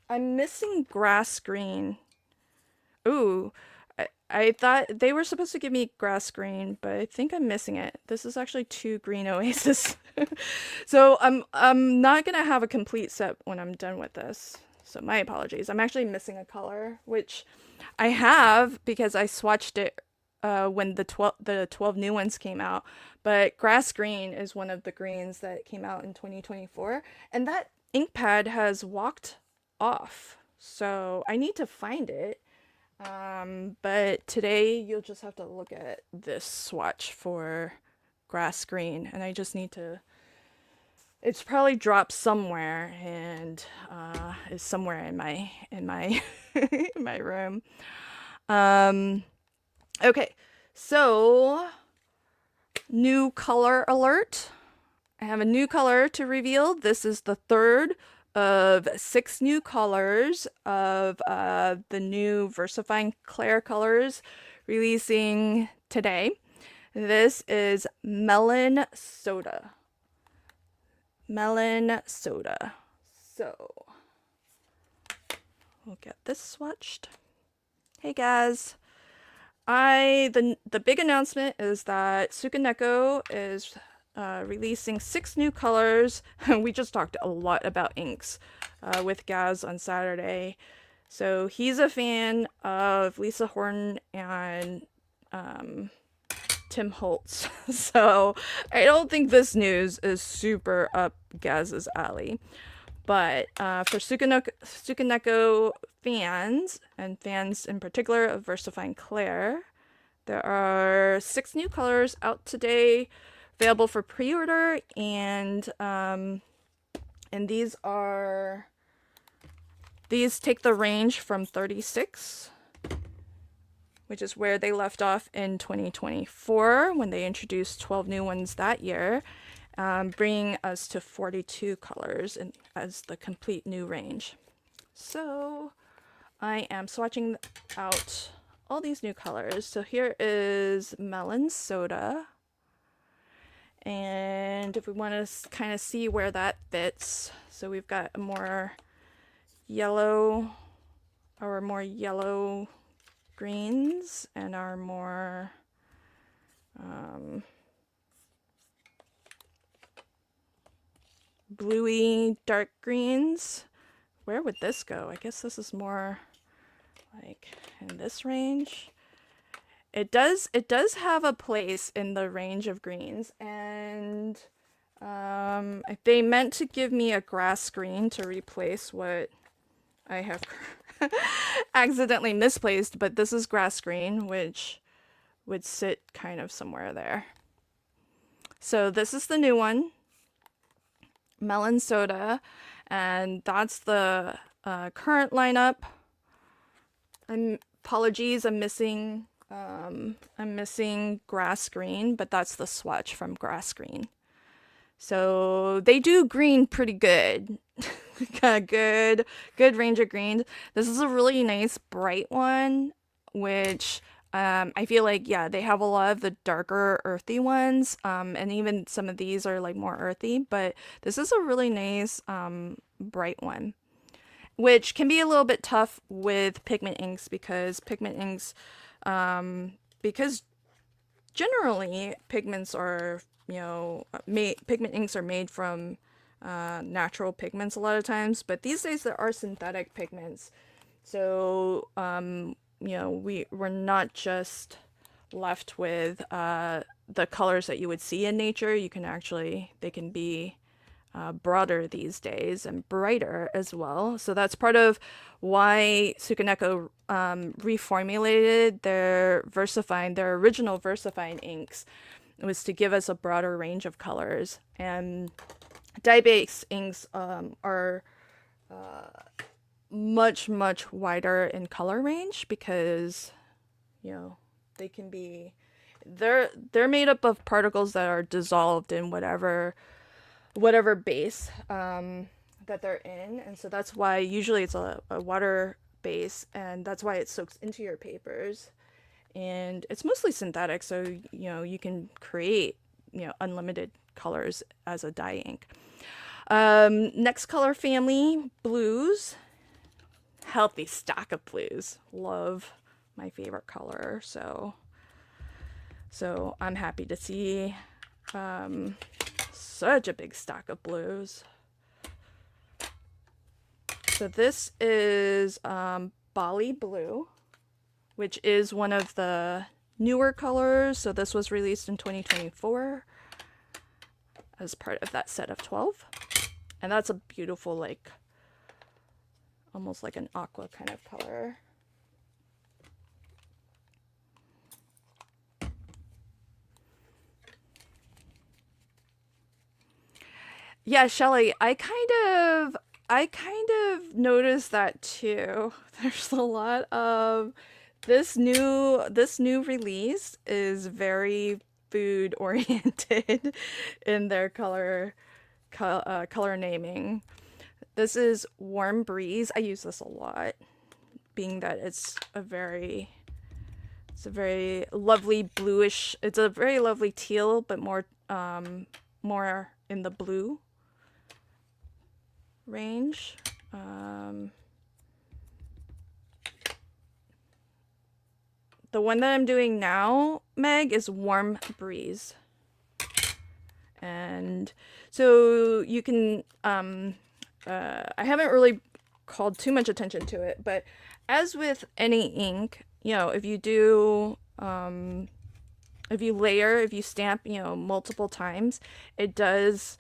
I'm missing Grass Green. Ooh, I thought they were supposed to give me Grass Green, but I think I'm missing it. This is actually 2 Green Oasis. So I'm not gonna have a complete set when I'm done with this. So my apologies. I'm actually missing a color, which I have because I swatched it when the 12 new ones came out. But Grass Green is one of the greens that came out in 2024, and that ink pad has walked off. So I need to find it. But today you'll just have to look at this swatch for Grass Green, and I just need to... It's probably dropped somewhere and is somewhere in my in my room. Okay, so new color alert. I have a new color to reveal. This is the third of 6 new colors of the new VersaFine Clair colors releasing today. This is Melon Soda. Melon Soda. So, we'll get this swatched. Hey guys. The big announcement is that Tsukaneko is releasing 6 new colors. We just talked a lot about inks with Gaz on Saturday. So he's a fan of Lisa Horton and Tim Holtz. So I don't think this news is super up Gaz's alley. But for Tsukaneko fans, and fans in particular of VersaFine Clair, there are 6 new colors out today, available for pre-order, and these take the range from 36, which is where they left off in 2024 when they introduced 12 new ones that year, bringing us to 42 colors as the complete new range. So I am swatching out all these new colors. So here is Melon Soda. And if we want to kind of see where that fits, so we've got a more yellow greens and our more bluey dark greens. Where would this go? I guess this is more like in this range. It does have a place in the range of greens, and they meant to give me a grass green to replace what I have accidentally misplaced, but this is grass green, which would sit kind of somewhere there. So this is the new one, Melon Soda, and that's the current lineup. Apologies, I'm missing grass green, but that's the swatch from grass green. So they do green pretty good. Got a good range of greens. This is a really nice bright one, which I feel like, yeah, they have a lot of the darker earthy ones, and even some of these are like more earthy, but this is a really nice bright one, which can be a little bit tough with pigment inks because because generally pigments are, pigment inks are made from natural pigments a lot of times, but these days there are synthetic pigments. So, we're not just left with the colors that you would see in nature. They can be broader these days and brighter as well. So that's part of why Sukaneko reformulated their original VersaFine inks. It was to give us a broader range of colors. And dye-based inks are much wider in color range because they can be they're made up of particles that are dissolved in whatever base that they're in, and so that's why usually it's a water base, and that's why it soaks into your papers, and it's mostly synthetic, so you can create unlimited colors as a dye ink. Next color family, blues. Healthy stock of blues. Love, my favorite color, so I'm happy to see such a big stock of blues. So this is Bali Blue, which is one of the newer colors. So this was released in 2024 as part of that set of 12. And that's a beautiful, like, almost like an aqua kind of color. Yeah, Shelly, I kind of noticed that too. There's a lot of this new release is very food oriented in their color naming. This is Warm Breeze. I use this a lot, being that it's a very lovely bluish. It's a very lovely teal, but more in the blue range. The one that I'm doing now, Meg, is Warm Breeze. And so you can, I haven't really called too much attention to it, but as with any ink, if you do, if you stamp, multiple times, it does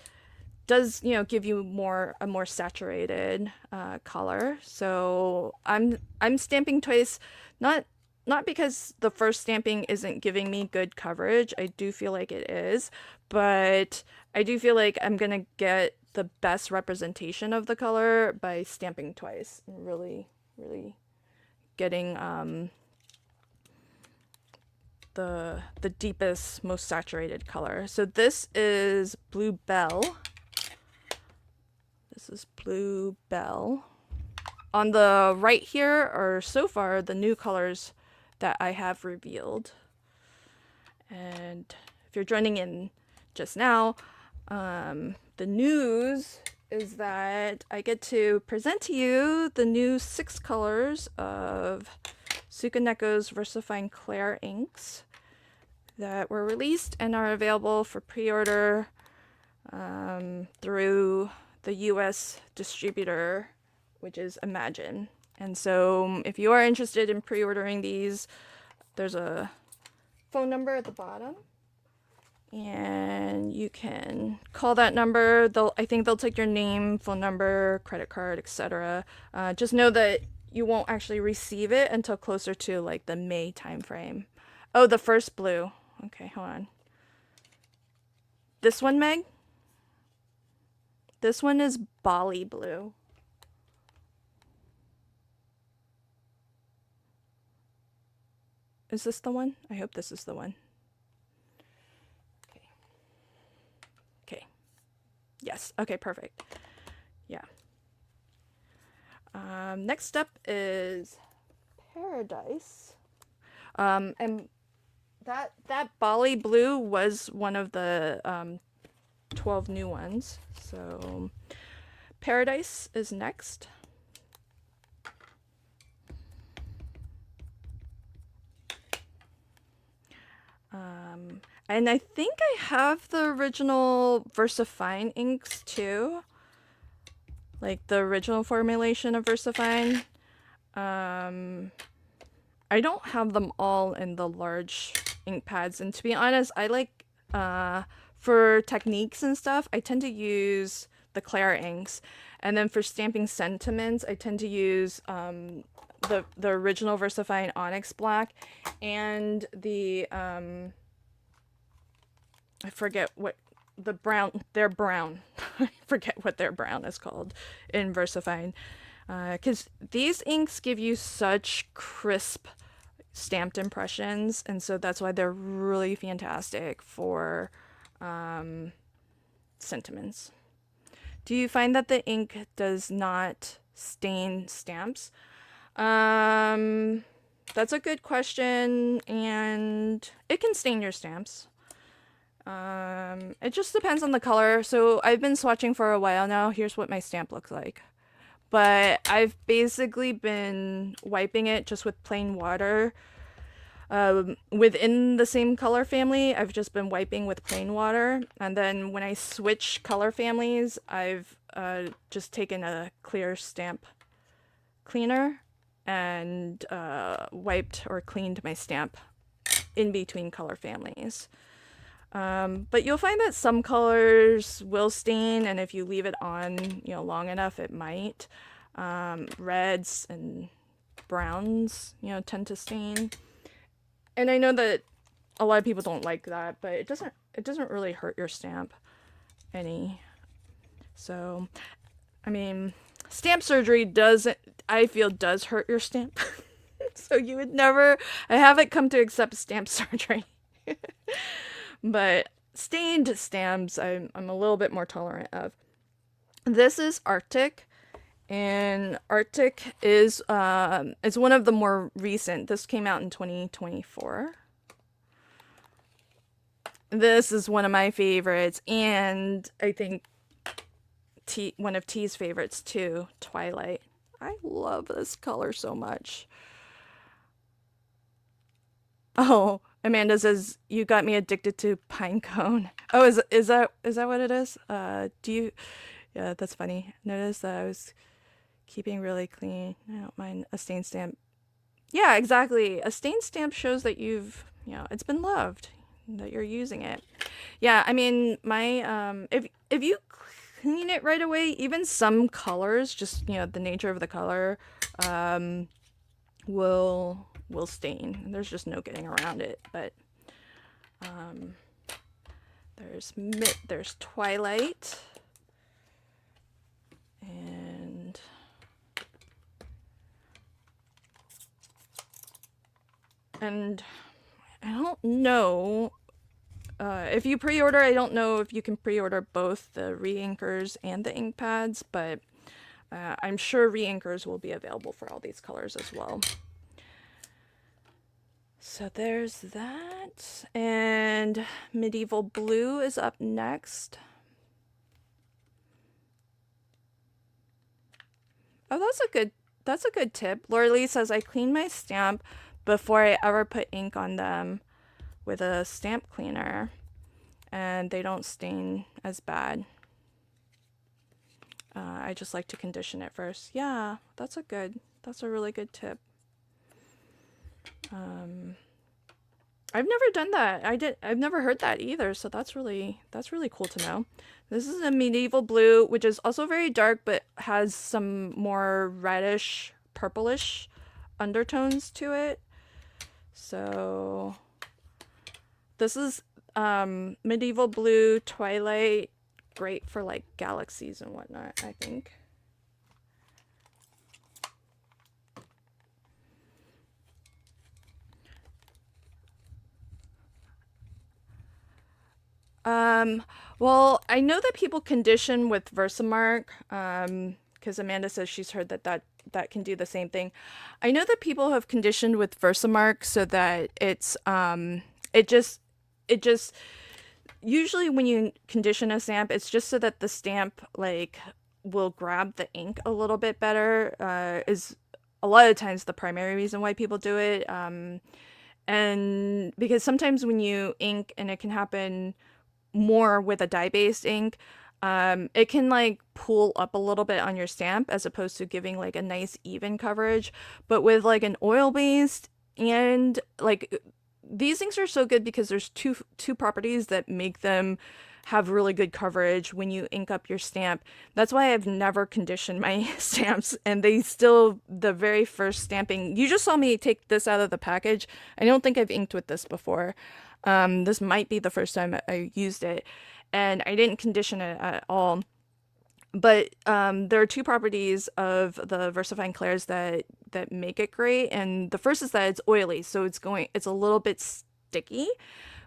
give you a more saturated color. So I'm stamping twice, not because the first stamping isn't giving me good coverage. I do feel like it is, but I do feel like I'm gonna get the best representation of the color by stamping twice and really getting the deepest, most saturated color. So this is Blue Bell. This is Blue Bell. On the right here are so far the new colors that I have revealed. And if you're joining in just now, the news is that I get to present to you the new 6 colors of Sukaneko's VersaFine Clair inks that were released and are available for pre-order through the US distributor, which is Imagine. And so if you are interested in pre-ordering these, there's a phone number at the bottom, and you can call that number. I think they'll take your name, phone number, credit card, etc. Just know that you won't actually receive it until closer to like the May timeframe. Oh, the first blue. Okay, hold on. This one, Meg? This one is Bali blue. Is this the one? I hope this is the one. Okay. Okay. Yes. Okay, perfect. Yeah. Next up is Paradise. And that Bali blue was one of the 12 new ones. So Paradise is next. And I think I have the original VersaFine inks too. Like the original formulation of VersaFine. I don't have them all in the large ink pads, and to be honest, I like for techniques and stuff, I tend to use the Clair inks, and then for stamping sentiments, I tend to use the original VersaFine Onyx Black and the I forget what the brown. They're brown. I forget what their brown is called in VersaFine. Because these inks give you such crisp stamped impressions, and so that's why they're really fantastic for sentiments. Do you find that the ink does not stain stamps? That's a good question, and it can stain your stamps. It just depends on the color. So I've been swatching for a while now. Here's what my stamp looks like. But I've basically been wiping it just with plain water. Within the same color family, I've just been wiping with plain water. And then when I switch color families, I've just taken a clear stamp cleaner and wiped or cleaned my stamp in between color families. But you'll find that some colors will stain, and if you leave it on, long enough, it might. Reds and browns, tend to stain. And I know that a lot of people don't like that, but it doesn't really hurt your stamp any. So, I mean, stamp surgery I feel does hurt your stamp. So you would never, I haven't come to accept stamp surgery. But stained stamps, I'm a little bit more tolerant of. This is Arctic, and Arctic is one of the more recent. This came out in 2024. This is one of my favorites, and I think one of T's favorites too, Twilight. I love this color so much. Oh, Amanda says, you got me addicted to pine cone. Oh, is that what it is? Yeah, that's funny. Notice that I was keeping really clean. I don't mind a stain stamp. Yeah, exactly. A stain stamp shows that it's been loved, that you're using it. Yeah, I mean, my, if you clean it right away, even some colors, just, the nature of the color, will stain. There's just no getting around it. But there's Twilight, and I don't know if you pre-order. I don't know if you can pre-order both the re-inkers and the ink pads, but I'm sure re-inkers will be available for all these colors as well. So there's that, and Medieval Blue is up next. Oh, that's a good tip. Laura Lee says, I clean my stamp before I ever put ink on them with a stamp cleaner, and they don't stain as bad. I just like to condition it first. Yeah, that's a really good tip. I've never done that. I've never heard that either, so that's really cool to know. This is a Medieval Blue, which is also very dark, but has some more reddish, purplish undertones to it. So This is medieval blue, twilight, great for like galaxies and whatnot, I think. Um, well, I know that people condition with Versamark, because Amanda says she's heard that can do the same thing. I know that people have conditioned with Versamark so that it just it just usually when you condition a stamp, it's just so that the stamp like will grab the ink a little bit better. Is a lot of times the primary reason why people do it. And because sometimes when you ink, and it can happen more with a dye-based ink, it can like pull up a little bit on your stamp as opposed to giving like a nice even coverage. But with like an oil-based, and like these things are so good because there's two properties that make them have really good coverage when you ink up your stamp. That's why I've never conditioned my stamps, and they still, the very first stamping, you just saw me take this out of the package. I don't think I've inked with this before. This might be the first time I used it, and I didn't condition it at all. But there are two properties of the VersaFine Clairs that make it great, and the first is that it's oily, so it's a little bit sticky,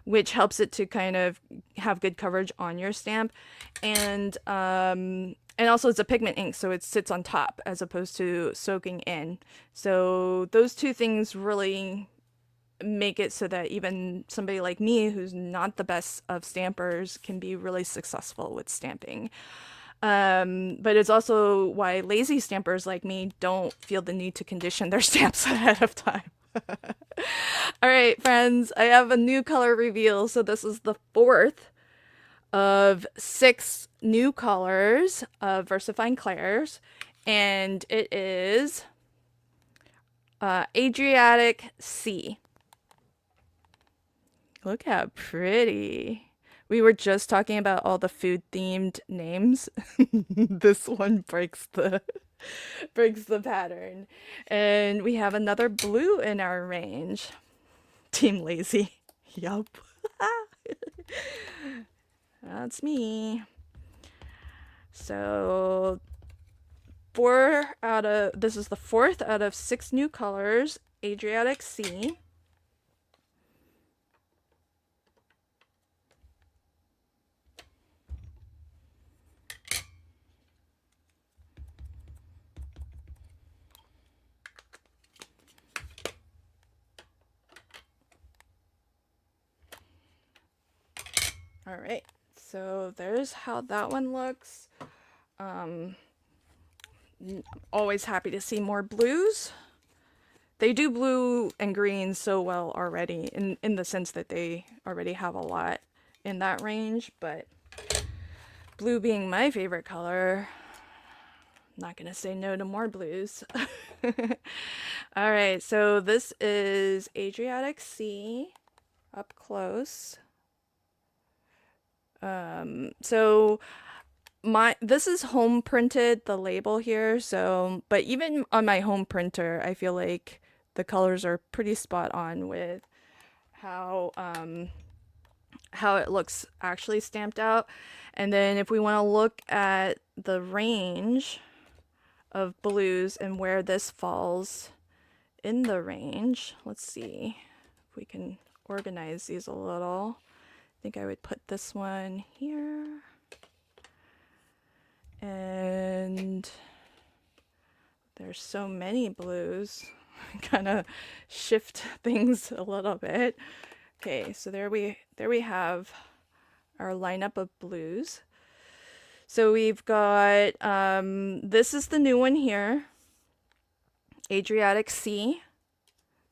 which helps it to kind of have good coverage on your stamp, and also it's a pigment ink, so it sits on top as opposed to soaking in. So those two things really make it so that even somebody like me who's not the best of stampers can be really successful with stamping. But it's also why lazy stampers like me don't feel the need to condition their stamps ahead of time. All right, friends, I have a new color reveal. So this is the fourth of 6 new colors of VersaFine Clairs, and it is Adriatic Sea. Look how pretty. We were just talking about all the food themed names. This one breaks the pattern. And we have another blue in our range. Team Lazy. Yup. That's me. So this is the fourth out of 6 new colors, Adriatic Sea. All right, so there's how that one looks. Always happy to see more blues. They do blue and green so well already, in the sense that they already have a lot in that range, but blue being my favorite color, I'm not gonna say no to more blues. All right, so this is Adriatic Sea up close. So this is home printed, the label here, so but even on my home printer, I feel like the colors are pretty spot on with how it looks actually stamped out. And then if we want to look at the range of blues and where this falls in the range, let's see if we can organize these a little. I think I would put this one here, and there's so many blues. Kind of shift things a little bit. Okay, so there we have our lineup of blues. So we've got this is the new one here, Adriatic Sea.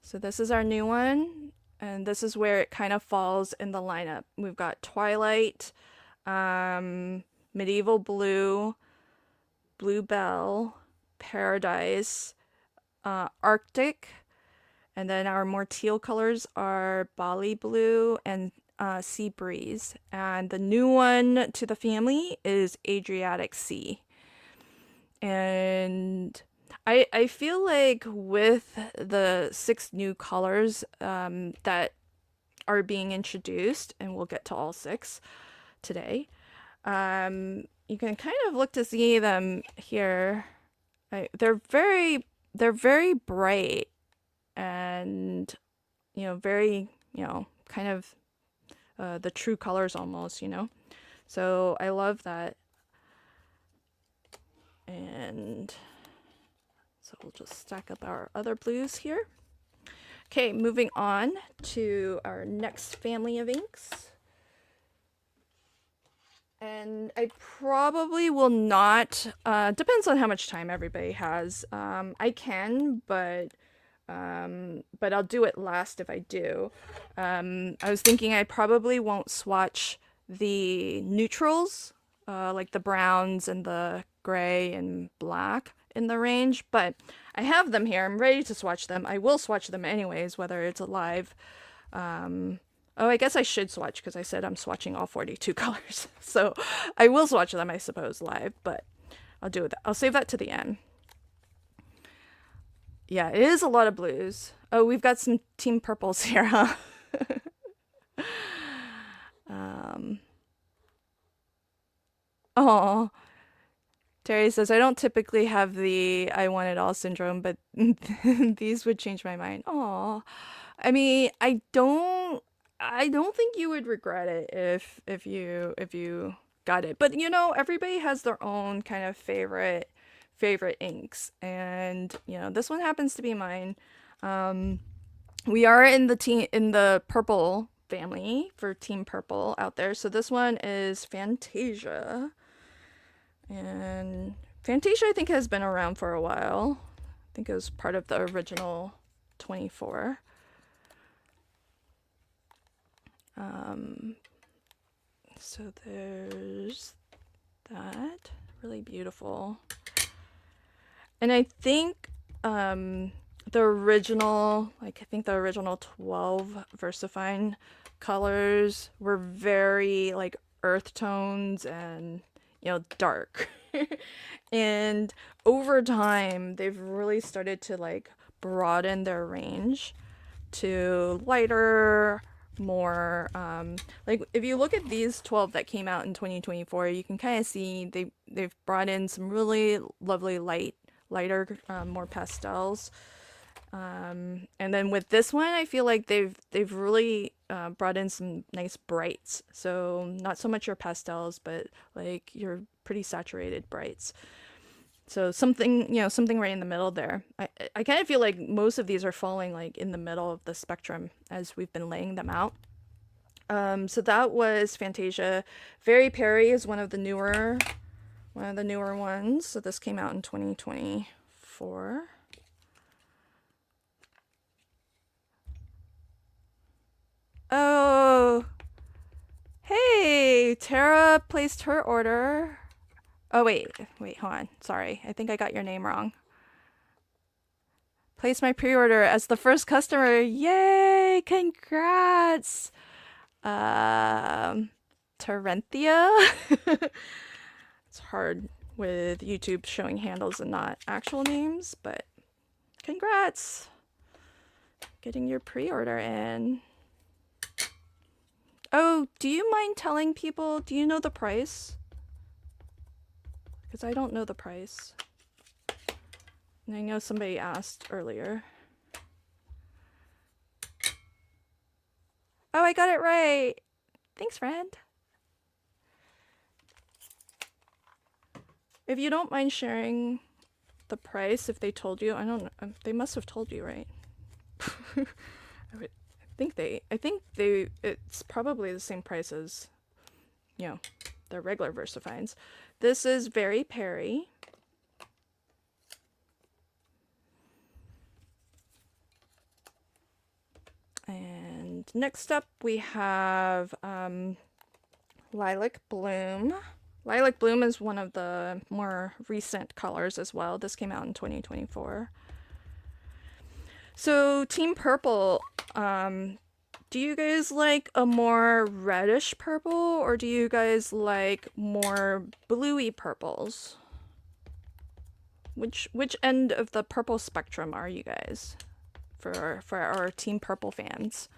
So this is our new one. And this is where it kind of falls in the lineup. We've got Twilight, Medieval Blue, Bluebell, Paradise, Arctic, and then our more teal colors are Bali Blue and Sea Breeze. And the new one to the family is Adriatic Sea. And I feel like with the 6 new colors, that are being introduced, and we'll get to all 6 today. You can kind of look to see them here. They're very bright and, you know, very, you know, kind of the true colors almost, you know. So I love that. And so we'll just stack up our other blues here. Okay, moving on to our next family of inks. And I probably will not, depends on how much time everybody has. I can, but I'll do it last if I do. I was thinking I probably won't swatch the neutrals, like the browns and the gray and black in the range, but I have them here. I'm ready to swatch them. I will swatch them anyways, whether it's a live. Oh, I guess I should swatch because I said I'm swatching all 42 colors. So I will swatch them, I suppose, live, but I'll do that. I'll save that to the end. Yeah, it is a lot of blues. Oh, we've got some Team Purples here, huh? Oh, Terry says, I don't typically have the I want it all syndrome, but these would change my mind. Oh, I mean, I don't think you would regret it if you got it. But you know, everybody has their own kind of favorite inks, and you know, this one happens to be mine. We are in the purple family for Team Purple out there. So this one is Fantasia. And Fantasia I think has been around for a while. I think it was part of the original 24. So there's that, really beautiful. And I think the original, like I think the original 12 VersaFine colors were very like earth tones and, you know, dark. And over time they've really started to like broaden their range to lighter, more like if you look at these 12 that came out in 2024, you can kind of see they've brought in some really lovely lighter, more pastels, and then with this one I feel like they've really brought in some nice brights, so not so much your pastels but like your pretty saturated brights. So something, you know, something right in the middle there. I kind of feel like most of these are falling like in the middle of the spectrum as we've been laying them out. So that was Fantasia. Very Perry is one of the newer ones. So this came out in 2024. Oh, hey, Tara placed her order. Oh, wait, hold on. Sorry, I think I got your name wrong. Place my pre-order as the first customer. Yay, congrats. Tarenthia. It's hard with YouTube showing handles and not actual names, but congrats. Getting your pre-order in. Oh, do you mind telling people, do you know the price? Because I don't know the price. And I know somebody asked earlier. Oh, I got it right. Thanks, friend. If you don't mind sharing the price, if they told you, I don't know, they must have told you, right? I think it's probably the same price as, you know, the regular VersaFines. This is Very Perry. And next up we have Lilac Bloom. Lilac Bloom is one of the more recent colors as well. This came out in 2024. So Team Purple, do you guys like a more reddish purple or do you guys like more bluey purples? Which end of the purple spectrum are you guys for our Team Purple fans?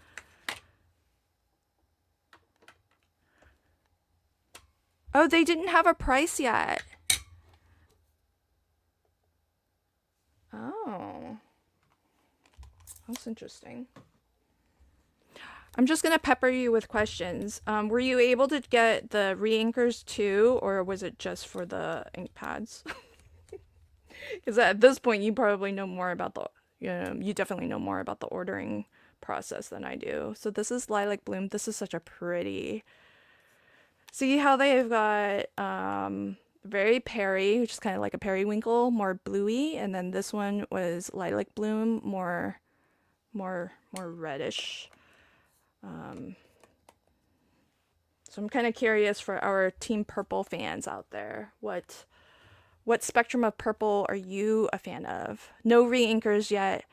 Oh, they didn't have a price yet. Oh, that's interesting. I'm just gonna pepper you with questions. Were you able to get the re-inkers too, or was it just for the ink pads? Because at this point, you probably know more about the, you definitely know more about the ordering process than I do. So this is Lilac Bloom. This is such a pretty. See how they've got very Perry, which is kind of like a periwinkle, more bluey, and then this one was Lilac Bloom, more reddish. So I'm kind of curious for our Team Purple fans out there, what spectrum of purple are you a fan of? No re-inkers yet.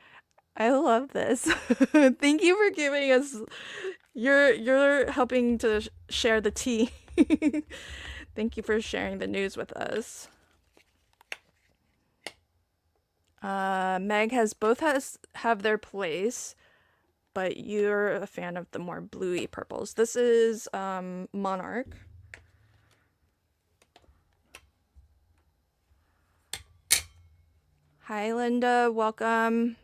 I love this. Thank you for giving us. You're helping to share the tea. Thank you for sharing the news with us. Meg has both have their place, but you're a fan of the more bluey purples. This is Monarch. Hi, Linda. Welcome.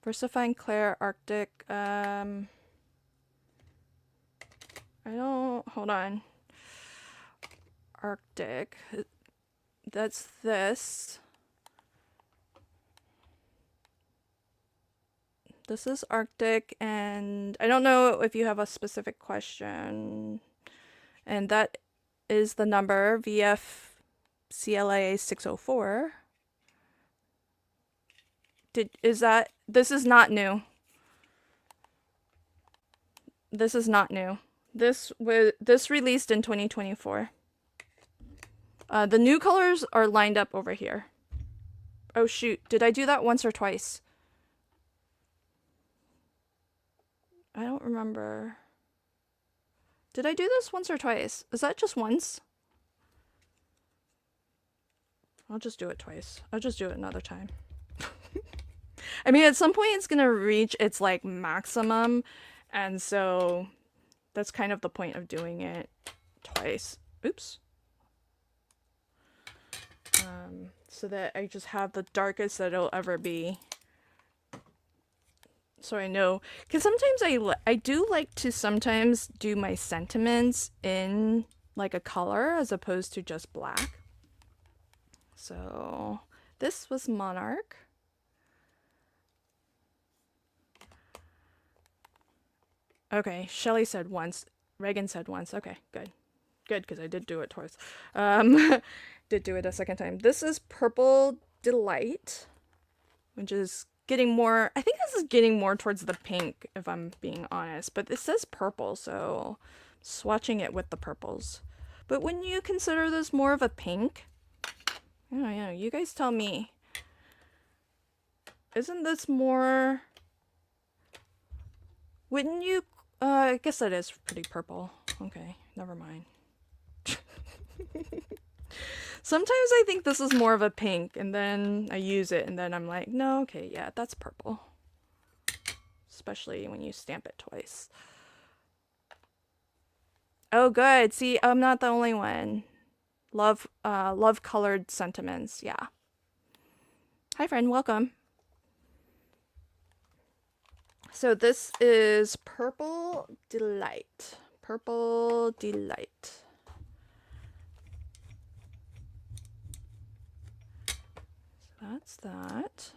VersaFine Clair Arctic. I don't. Hold on. Arctic. That's this. This is Arctic, and I don't know if you have a specific question. And that is the number VFCLA 604. This is not new. This is not new. This released in 2024. The new colors are lined up over here. Oh shoot, did I do that once or twice? I don't remember. Did I do this once or twice? Is that just once? I'll just do it twice. I'll just do it another time. I mean, at some point it's gonna reach its like maximum, and so that's kind of the point of doing it twice. Oops. So that I just have the darkest that it'll ever be. So I know, because sometimes I do like to sometimes do my sentiments in like a color as opposed to just black. So this was Monarch. Okay, Shelly said once. Reagan said once. Okay, good. Good, because I did do it twice. Did do it a second time. This is Purple Delight, which is getting more, I think this is getting more towards the pink, if I'm being honest. But it says purple, so swatching it with the purples. But wouldn't you consider this more of a pink? Yeah, you guys tell me. Isn't this more... Wouldn't you... I guess that is pretty purple. Okay, never mind. Sometimes I think this is more of a pink, and then I use it, and then I'm like, no, okay, yeah, that's purple. Especially when you stamp it twice. Oh, good. See, I'm not the only one. Love colored sentiments. Yeah. Hi, friend. Welcome. So this is Purple Delight. Purple Delight. So that's that.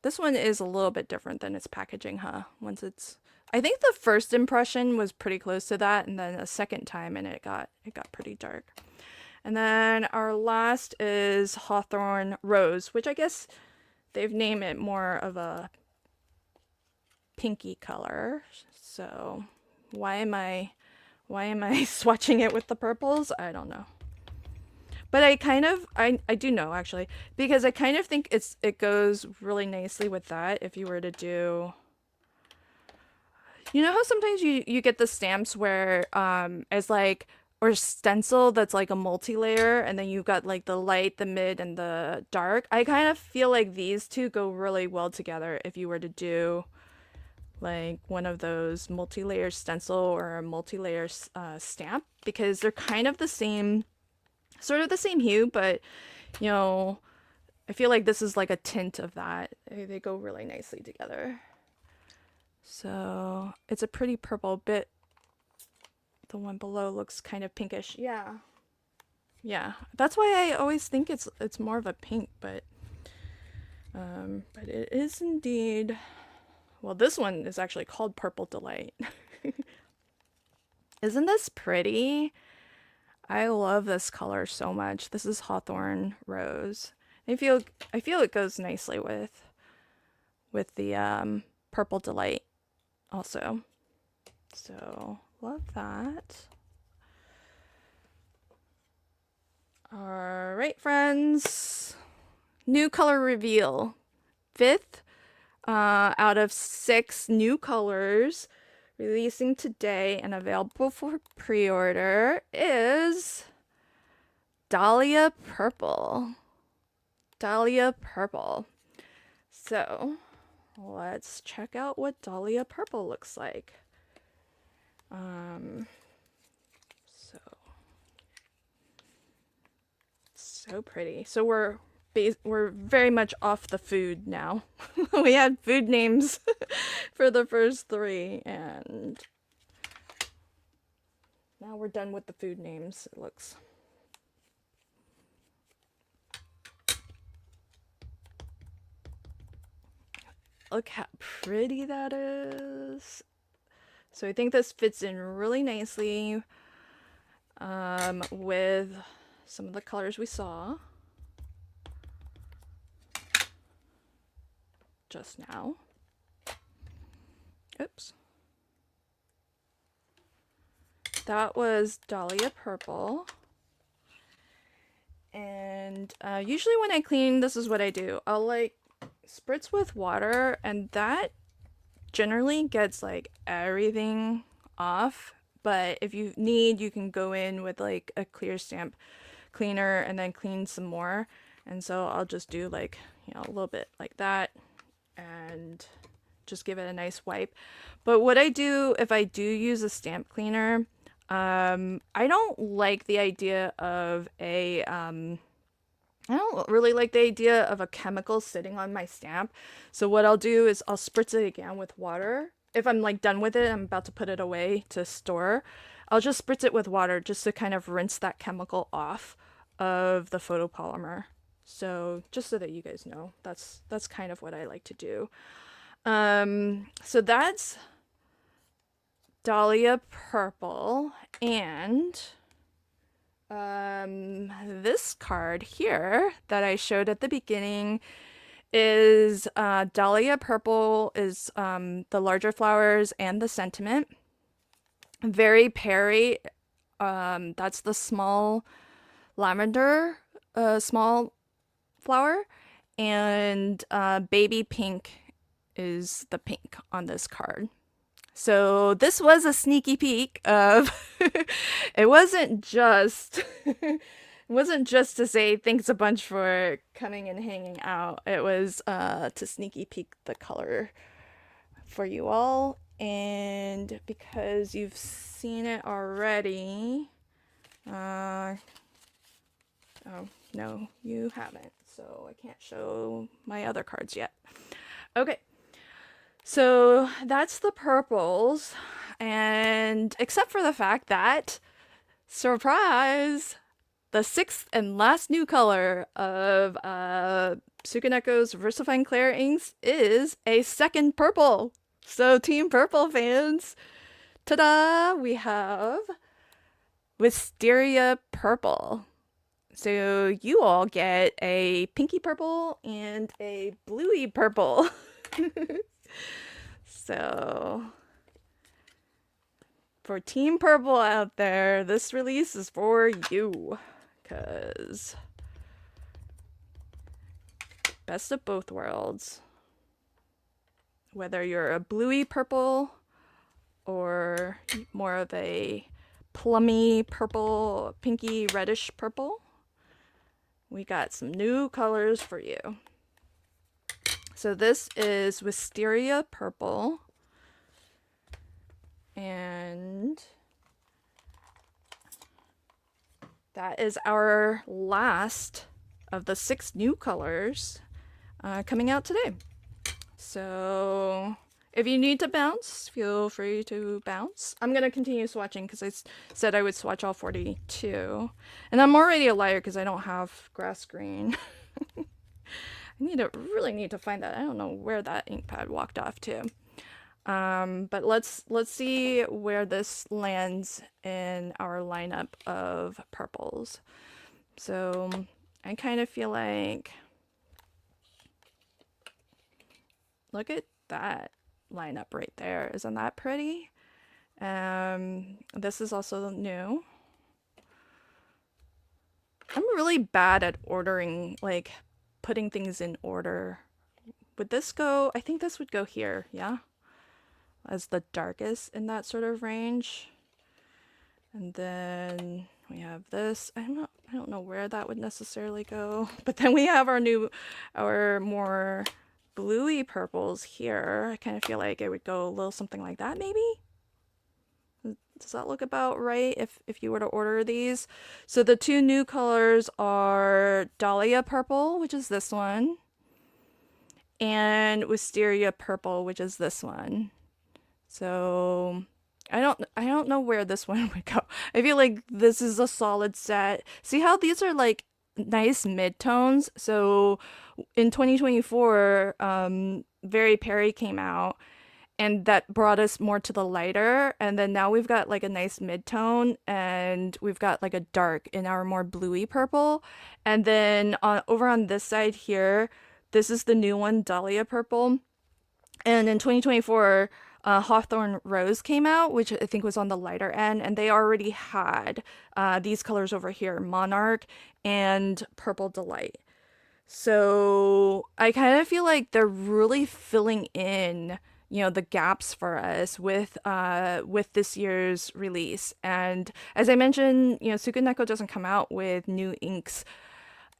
This one is a little bit different than its packaging, huh? I think the first impression was pretty close to that, and then a second time, and it got pretty dark. And then our last is Hawthorne Rose, which I guess they've named it more of a pinky color. So why am I swatching it with the purples? I don't know. But I do know actually, because I kind of think it goes really nicely with that if you were to do, you know how sometimes you get the stamps where as like, or stencil that's like a multi-layer, and then you've got like the light, the mid, and the dark. I kind of feel like these two go really well together if you were to do like one of those multi-layer stencil or a multi-layer stamp, because they're kind of the same, sort of the same hue, but you know, I feel like this is like a tint of that. They go really nicely together. So it's a pretty purple bit. The one below looks kind of pinkish. Yeah. Yeah. That's why I always think it's more of a pink, but it is indeed. Well, this one is actually called Purple Delight. Isn't this pretty? I love this color so much. This is Hawthorn Rose. I feel it goes nicely with the Purple Delight also. So, love that. All right, friends. New color reveal. 5th out of 6 new colors releasing today and available for pre-order is Dalia Purple. Dalia Purple. So, let's check out what Dalia Purple looks like. So pretty. So we're very much off the food now. We had food names for the first 3, and now we're done with the food names, it looks. Look how pretty that is. So I think this fits in really nicely with some of the colors we saw just now. Oops. That was Dalia Purple. And usually when I clean, this is what I do. I'll like spritz with water, and that generally gets like everything off. But if you need, you can go in with like a clear stamp cleaner and then clean some more. And so I'll just do like, you know, a little bit like that and just give it a nice wipe. But what I do if I do use a stamp cleaner, I don't like the idea of I don't really like the idea of a chemical sitting on my stamp. So what I'll do is I'll spritz it again with water. If I'm like done with it, I'm about to put it away to store, I'll just spritz it with water just to kind of rinse that chemical off of the photopolymer. So just so that you guys know, that's kind of what I like to do. So that's Dalia Purple, and this card here that I showed at the beginning is Dalia Purple is the larger flowers and the sentiment. Very Perry, that's the small lavender, small flower, and baby pink is the pink on this card. So this was a sneaky peek of it wasn't just to say thanks a bunch for coming and hanging out. It was to sneaky peek the color for you all, and because you've seen it already, oh no, you haven't, so I can't show my other cards yet. Okay. So that's the purples, and except for the fact that, surprise, the 6th and last new color of Sukaneko's VersaFine Clair inks is a second purple. So Team Purple fans, ta-da! We have Wisteria Purple. So you all get a pinky purple and a bluey purple. So for Team Purple out there, this release is for you, because best of both worlds. Whether you're a bluey purple or more of a plummy purple, pinky reddish purple, we got some new colors for you. So this is Wisteria Purple. And that is our last of the 6 new colors coming out today. So if you need to bounce, feel free to bounce. I'm going to continue swatching because I said I would swatch all 42. And I'm already a liar because I don't have grass green. I really need to find that. I don't know where that ink pad walked off to. But let's see where this lands in our lineup of purples. So I kind of feel like, look at that lineup right there. Isn't that pretty? This is also new. I'm really bad at ordering, like putting things in order. Would this go? I think this would go here, yeah? As the darkest in that sort of range. And then we have this. I don't know where that would necessarily go. But then we have our more bluey purples here. I kind of feel like it would go a little something like that, maybe? Does that look about right if you were to order these? So the 2 new colors are Dalia Purple, which is this one, and Wisteria Purple, which is this one. So I don't know where this one would go. I feel like this is a solid set. See how these are like nice mid-tones? So in 2024, Very Perry came out, and that brought us more to the lighter, and then now we've got like a nice mid-tone, and we've got like a dark in our more bluey purple. And then over on this side here, this is the new one, Dalia Purple. And in 2024, Hawthorne Rose came out, which I think was on the lighter end, and they already had these colors over here, Monarch and Purple Delight. So I kind of feel like they're really filling in, the gaps for us with this year's release. And as I mentioned, Sukuneko doesn't come out with new inks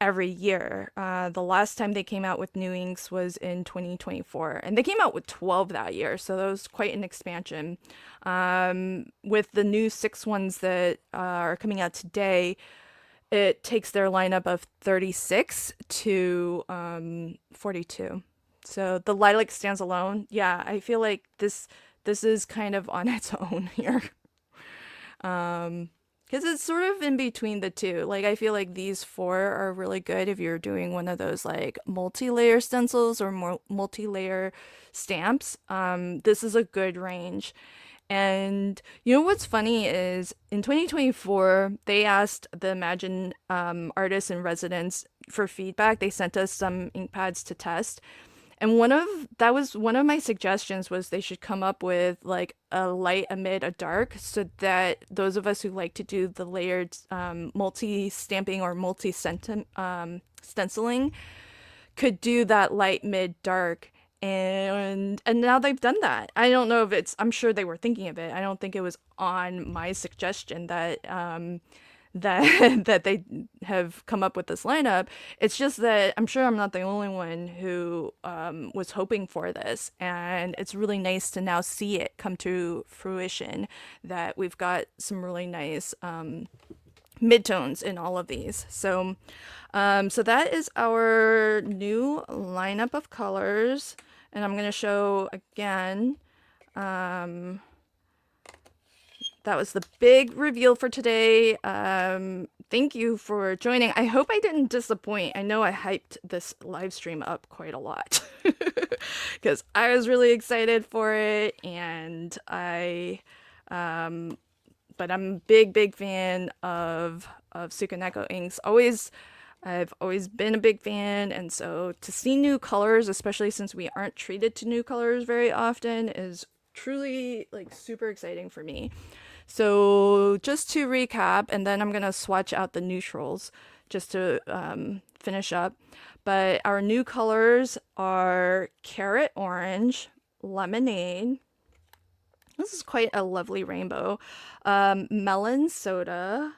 every year. The last time they came out with new inks was in 2024, and they came out with 12 that year, so that was quite an expansion. With the new 6 ones that are coming out today, it takes their lineup of 36 to 42. So the lilac stands alone. Yeah, I feel like this is kind of on its own here. Because it's sort of in between the two. Like, I feel like these 4 are really good if you're doing one of those like multi-layer stencils or more multi-layer stamps. This is a good range. And what's funny is in 2024, they asked the Imagine artists in residence for feedback. They sent us some ink pads to test. And one of my suggestions was they should come up with like a light, a mid, a dark, so that those of us who like to do the layered multi-stamping or multi-stenciling could do that light, mid, dark. And now they've done that. I don't know if I'm sure they were thinking of it. I don't think it was on my suggestion that that they have come up with this lineup. It's just that I'm sure I'm not the only one who was hoping for this, and it's really nice to now see it come to fruition, that we've got some really nice midtones in all of these. So that is our new lineup of colors, and I'm going to show again. That was the big reveal for today. Thank you for joining. I hope I didn't disappoint. I know I hyped this live stream up quite a lot because I was really excited for it, and but I'm a big fan of Sukuneko inks. I've always been a big fan, and so to see new colors, especially since we aren't treated to new colors very often, is truly like super exciting for me. So just to recap, and then I'm gonna swatch out the neutrals just to finish up. But our new colors are Carrot Orange, Lemonade. This is quite a lovely rainbow. Melon Soda,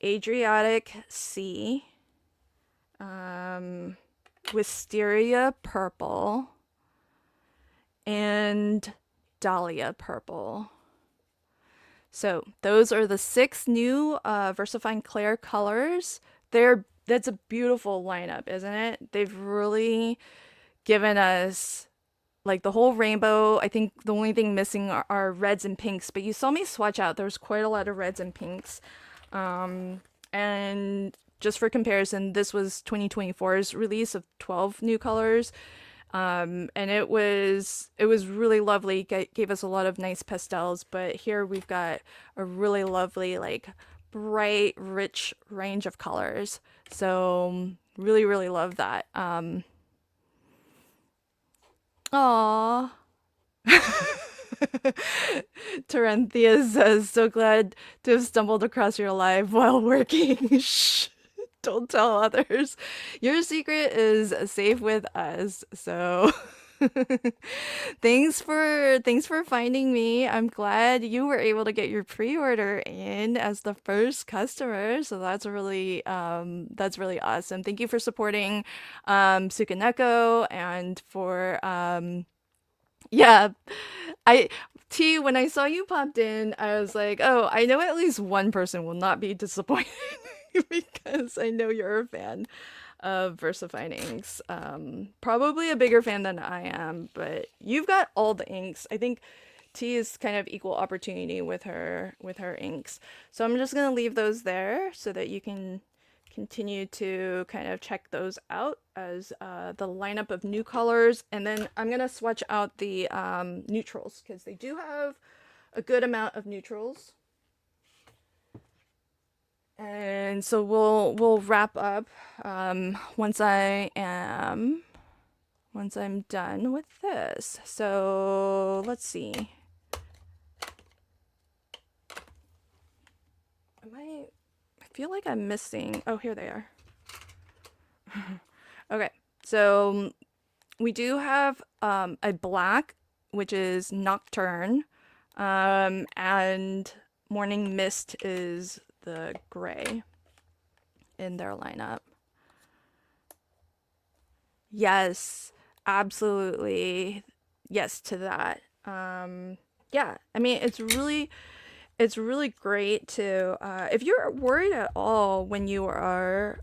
Adriatic Sea, Wisteria Purple, and Dalia Purple. So those are the 6 new VersaFine Clair colors. That's a beautiful lineup, isn't it? They've really given us like the whole rainbow. I think the only thing missing are reds and pinks, but you saw me swatch out. There's quite a lot of reds and pinks. And just for comparison, this was 2024's release of 12 new colors. And it was really lovely. Gave us a lot of nice pastels, but here we've got a really lovely, like bright, rich range of colors. So really, really love that. Aww. Terenthia says, so glad to have stumbled across your live while working. Shh. Don't tell others. Your secret is safe with us. So thanks for finding me. I'm glad you were able to get your pre-order in as the first customer. So that's really awesome. Thank you for supporting Sukaneko and for yeah, I T when I saw you popped in, I was like, "Oh, I know at least one person will not be disappointed because I know you're a fan of VersaFine inks. Probably a bigger fan than I am, but you've got all the inks. I think T is kind of equal opportunity with her inks. So I'm just gonna leave those there so that you can continue to kind of check those out as the lineup of new colors. And then I'm gonna swatch out the neutrals because they do have a good amount of neutrals. And so we'll wrap up once I'm done with this. So let's see. I feel like I'm missing. Oh, here they are. Okay, so we do have a black, which is Nocturne, and Morning Mist is the gray in their lineup. Yes, absolutely. Yes to that. Yeah, I mean it's really great to if you're worried at all when you are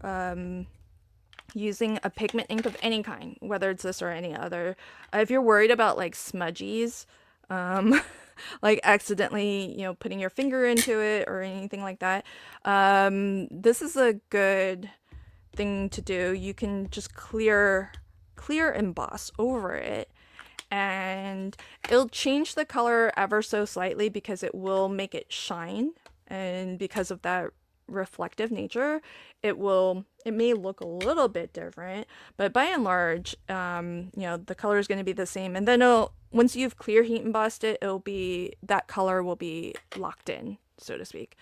using a pigment ink of any kind, whether it's this or any other, if you're worried about like smudgies, um, like accidentally, putting your finger into it or anything like that, this is a good thing to do. You can just clear emboss over it, and it'll change the color ever so slightly because it will make it shine, and because of that reflective nature, it may look a little bit different, but by and large, the color is going to be the same. And then once you've clear heat embossed it, that color will be locked in, so to speak.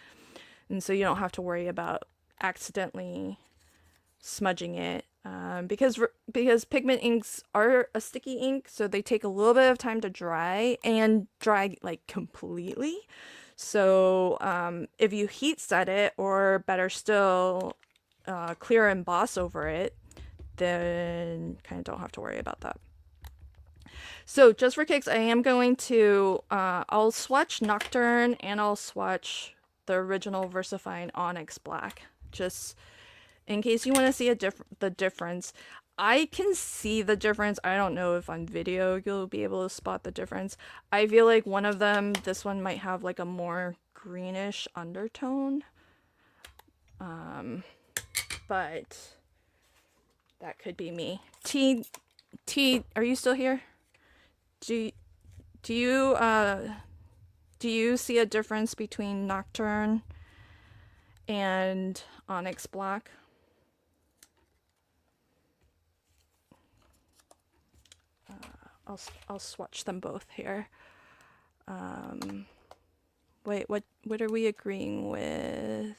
And so you don't have to worry about accidentally smudging it, because pigment inks are a sticky ink, so they take a little bit of time to dry and dry like completely. So if you heat set it, or better still, clear emboss over it, then kind of don't have to worry about that. So just for kicks, I am going to I'll swatch Nocturne and I'll swatch the original VersaFine Onyx Black, just in case you want to see the difference. I can see the difference. I don't know if on video you'll be able to spot the difference. I feel like one of them, this one might have like a more greenish undertone. But that could be me. T, are you still here? Do you see a difference between Nocturne and Onyx Black? I'll swatch them both here. Wait, what are we agreeing with?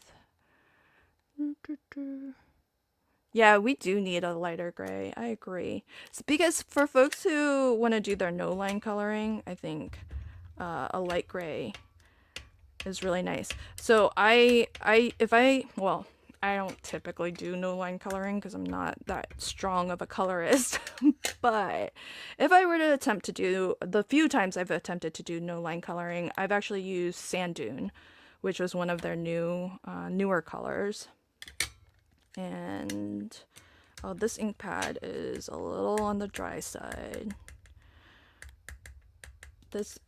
Yeah, we do need a lighter gray. I agree. It's because for folks who want to do their no line coloring, I think a light gray is really nice. So I I don't typically do no line coloring because I'm not that strong of a colorist. But if I were to attempt to do, the few times I've attempted to do no line coloring, I've actually used Sand Dune, which was one of their newer colors. And oh, this ink pad is a little on the dry side. This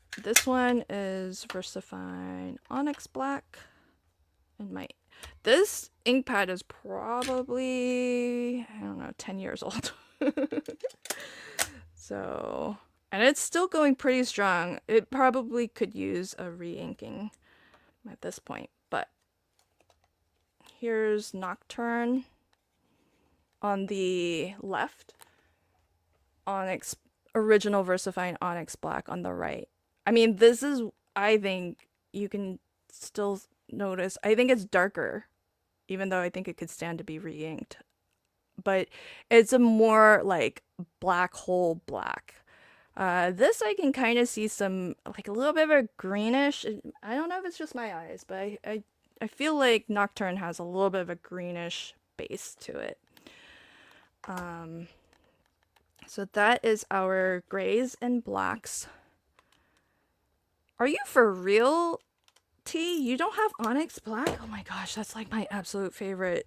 one is VersaFine Onyx Black, and this ink pad is probably, I don't know, 10 years old. So, and it's still going pretty strong. It probably could use a re-inking at this point, but here's Nocturne on the left, original VersaFine Onyx Black on the right. I mean, this is, I think you can still notice, I think it's darker, even though I think it could stand to be re-inked. But it's a more like black hole black. This I can kind of see some, like a little bit of a greenish, I don't know if it's just my eyes, but I feel like Nocturne has a little bit of a greenish base to it. So that is our grays and blacks. Are you for real, T? You don't have Onyx Black? Oh my gosh, that's like my absolute favorite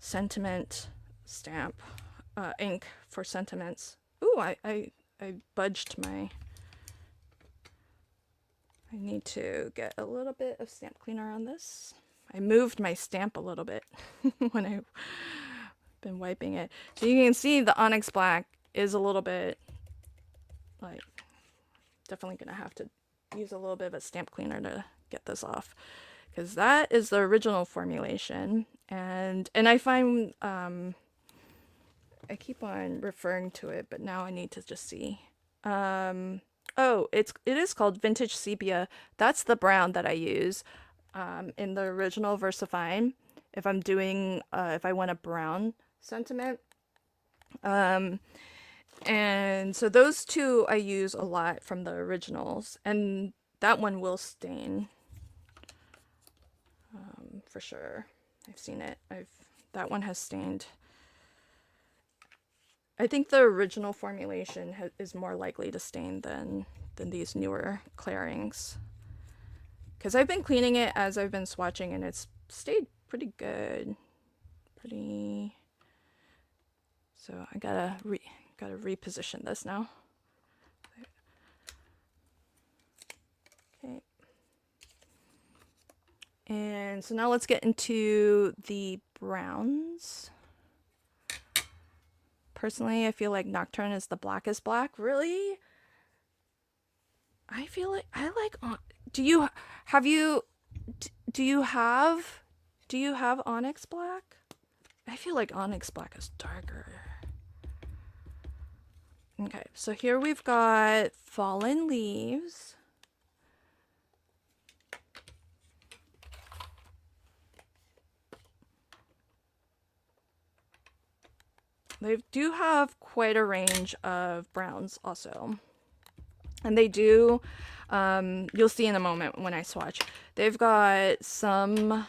sentiment stamp, ink for sentiments. Ooh, I budged my... I need to get a little bit of stamp cleaner on this. I moved my stamp a little bit when I've been wiping it. So you can see the Onyx Black is a little bit, like, definitely gonna have to use a little bit of a stamp cleaner to get this off, because that is the original formulation. And I find I keep on referring to it, but now I need to just see. Oh, it is called Vintage Sepia. That's the brown that I use in the original VersaFine. If I'm doing if I want a brown sentiment. And so those two I use a lot from the originals, and that one will stain for sure. I've seen it. That one has stained. I think the original formulation is more likely to stain than these newer clarings, because I've been cleaning it as I've been swatching, and it's stayed pretty good. So I gotta reposition this now. Okay. And so now let's get into the browns. Personally, I feel like Nocturne is the blackest black. Really? I feel like I like. Do you have Onyx Black? I feel like Onyx Black is darker. Okay, so here we've got Fallen Leaves. They do have quite a range of browns also. And they do, you'll see in a moment when I swatch, they've got some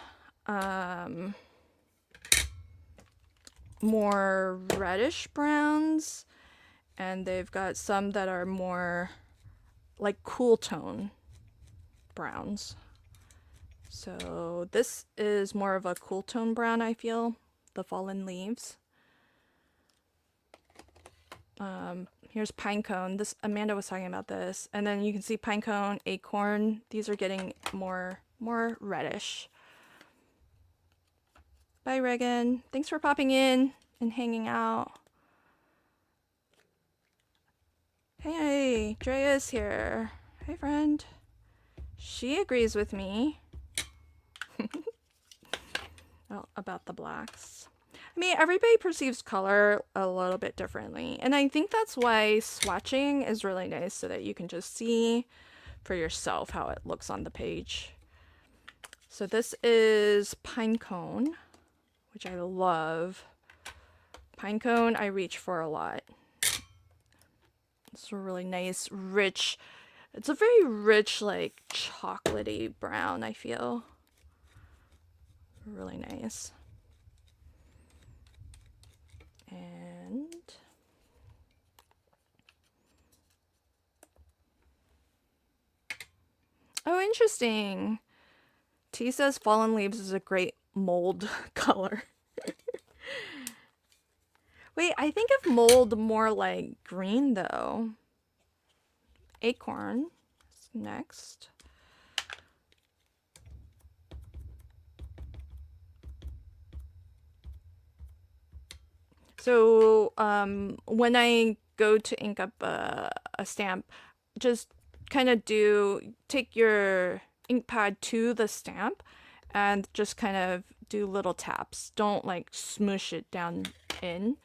more reddish browns, and they've got some that are more like cool tone browns. So this is more of a cool tone brown, I feel, the Fallen Leaves. Here's Pinecone. This, Amanda was talking about this. And then you can see Pinecone, Acorn. These are getting more reddish. Bye, Regan. Thanks for popping in and hanging out. Hey, Drea's here. Hey, friend. She agrees with me. Well, about the blacks. I mean, everybody perceives color a little bit differently, and I think that's why swatching is really nice, so that you can just see for yourself how it looks on the page. So this is Pinecone, which I love. Pinecone I reach for a lot. It's a really nice, rich, it's a very rich, like, chocolatey brown, I feel. really nice. And oh, interesting. T says fallen leaves is a great mold color. Wait, I think of mold more like green though. Acorn is next. So when I go to ink up a stamp, just kind of take your ink pad to the stamp and just kind of do little taps. Don't like smoosh it down in,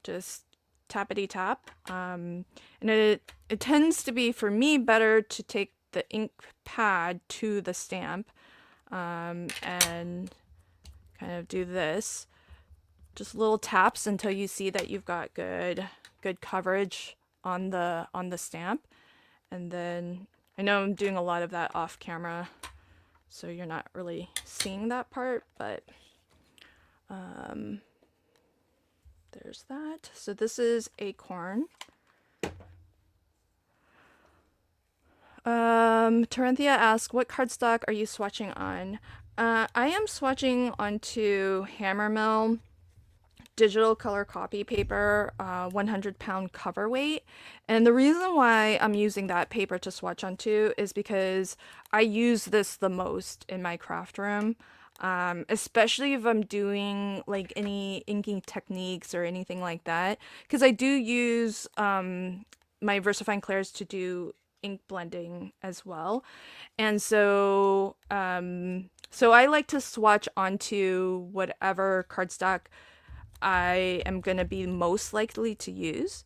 just tappity tap. And it tends to be, for me, better to take the ink pad to the stamp and kind of do this. Just little taps until you see that you've got good coverage on the stamp. And then I know I'm doing a lot of that off camera, so you're not really seeing that part, but there's that. So this is Acorn. Terenthia asks, what cardstock are you swatching on? I am swatching onto Hammermill digital color copy paper, 100-pound cover weight. And the reason why I'm using that paper to swatch onto is because I use this the most in my craft room, especially if I'm doing like any inking techniques or anything like that, because I do use my VersaFine Clairs to do ink blending as well. And so so I like to swatch onto whatever cardstock I am going to be most likely to use.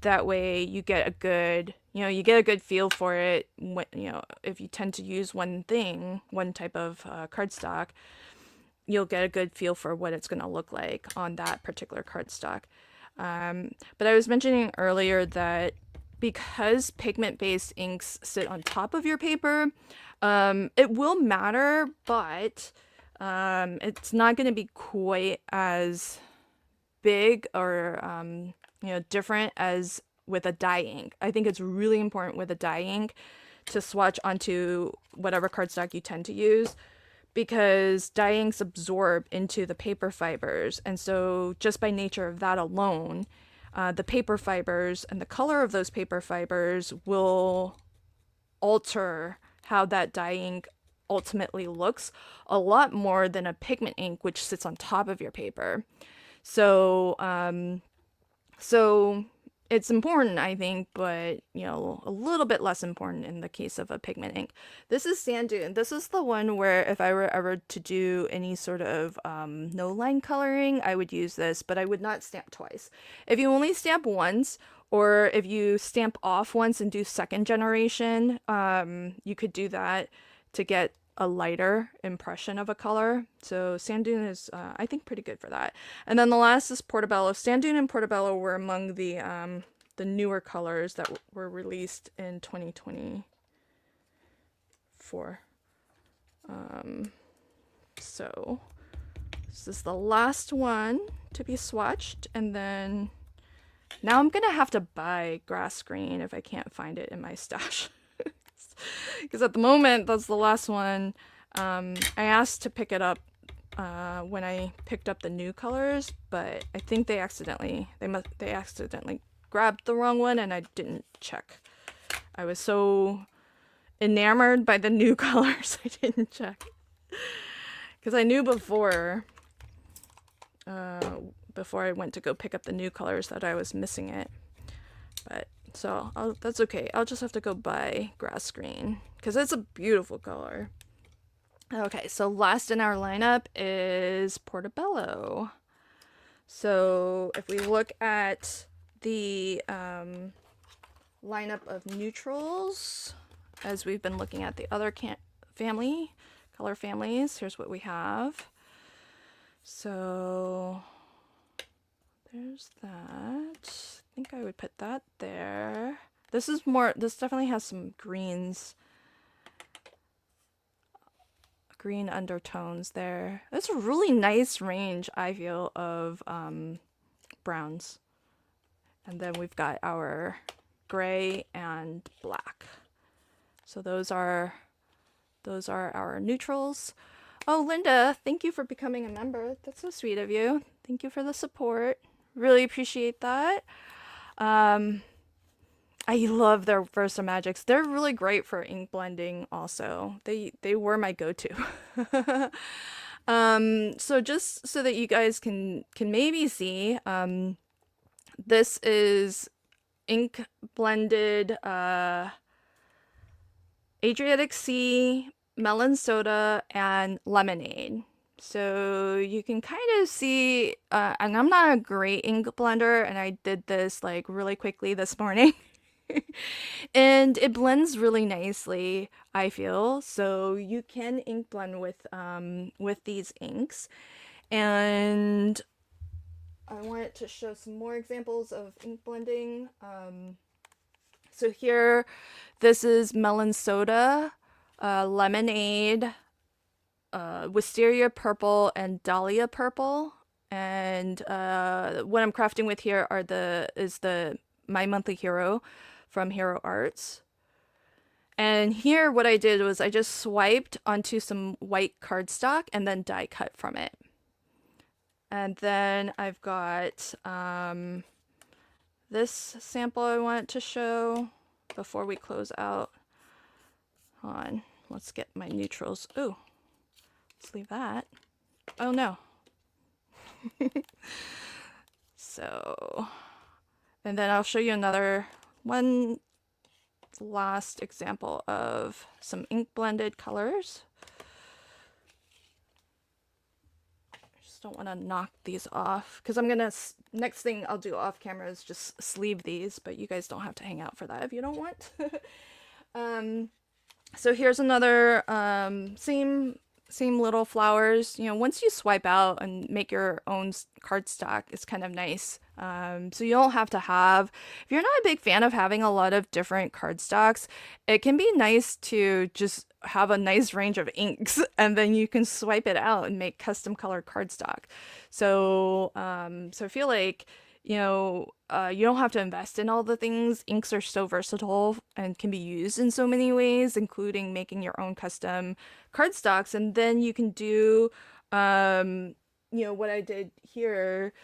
That way you get a good, you get a good feel for it. When, if you tend to use one type of cardstock, you'll get a good feel for what it's going to look like on that particular cardstock. But I was mentioning earlier that because pigment-based inks sit on top of your paper, it will matter, but it's not going to be quite as big or different as with a dye ink. I think it's really important with a dye ink to swatch onto whatever cardstock you tend to use, because dye inks absorb into the paper fibers, and so just by nature of that alone, the paper fibers and the color of those paper fibers will alter how that dye ink ultimately looks a lot more than a pigment ink, which sits on top of your paper. So so it's important, I think, but a little bit less important in the case of a pigment ink. This is Sand Dune. This is the one where if I were ever to do any sort of no line coloring, I would use this, but I would not stamp twice. If you only stamp once, or if you stamp off once and do second generation, you could do that to get a lighter impression of a color. So Sand Dune is, I think, pretty good for that. And then the last is Portobello. Sand Dune and Portobello were among the newer colors that were released in 2024. So this is the last one to be swatched, and then now I'm gonna have to buy grass green if I can't find it in my stash. Because at the moment, that's the last one. I asked to pick it up when I picked up the new colors, but I think they accidentally grabbed the wrong one, and I didn't check. I was so enamored by the new colors, I didn't check. Because I knew before I went to go pick up the new colors that I was missing it. But so that's okay. I'll just have to go buy grass green because it's a beautiful color. Okay, so last in our lineup is Portobello. So if we look at the lineup of neutrals, as we've been looking at the other color families, here's what we have. So there's that. I think I would put that there. This definitely has some greens green undertones there. That's a really nice range, I feel, of browns. And then we've got our gray and black. So those are our neutrals. Oh, Linda, thank you for becoming a member. That's so sweet of you. Thank you for the support. Really appreciate that. I love their VersaMagics. They're really great for ink blending also. They were my go-to. So just so that you guys can maybe see, this is ink blended Adriatic Sea, Melon Soda, and Lemonade. So you can kind of see, and I'm not a great ink blender, and I did this like really quickly this morning. And it blends really nicely, I feel. So you can ink blend with these inks. And I wanted to show some more examples of ink blending. So here, this is Melon Soda, Lemonade, Wisteria Purple, and Dalia Purple. And what I'm crafting with here is the My Monthly Hero from Hero Arts. And here what I did was I just swiped onto some white cardstock and then die cut from it. And then I've got this sample I wanted to show before we close out. Hold on, let's get my neutrals. Ooh, let's leave that. Oh no. So, and then I'll show you one last example of some ink blended colors. I just don't want to knock these off because I'm gonna, next thing I'll do off camera is just sleeve these, but you guys don't have to hang out for that if you don't want. So here's another same little flowers. You know, once you swipe out and make your own cardstock, it's kind of nice. So you don't have to have, if you're not a big fan of having a lot of different cardstocks, it can be nice to just have a nice range of inks and then you can swipe it out and make custom colored cardstock. So, so I feel like, you know, you don't have to invest in all the things. Inks are so versatile and can be used in so many ways, including making your own custom cardstocks. And then you can do, you know, what I did here,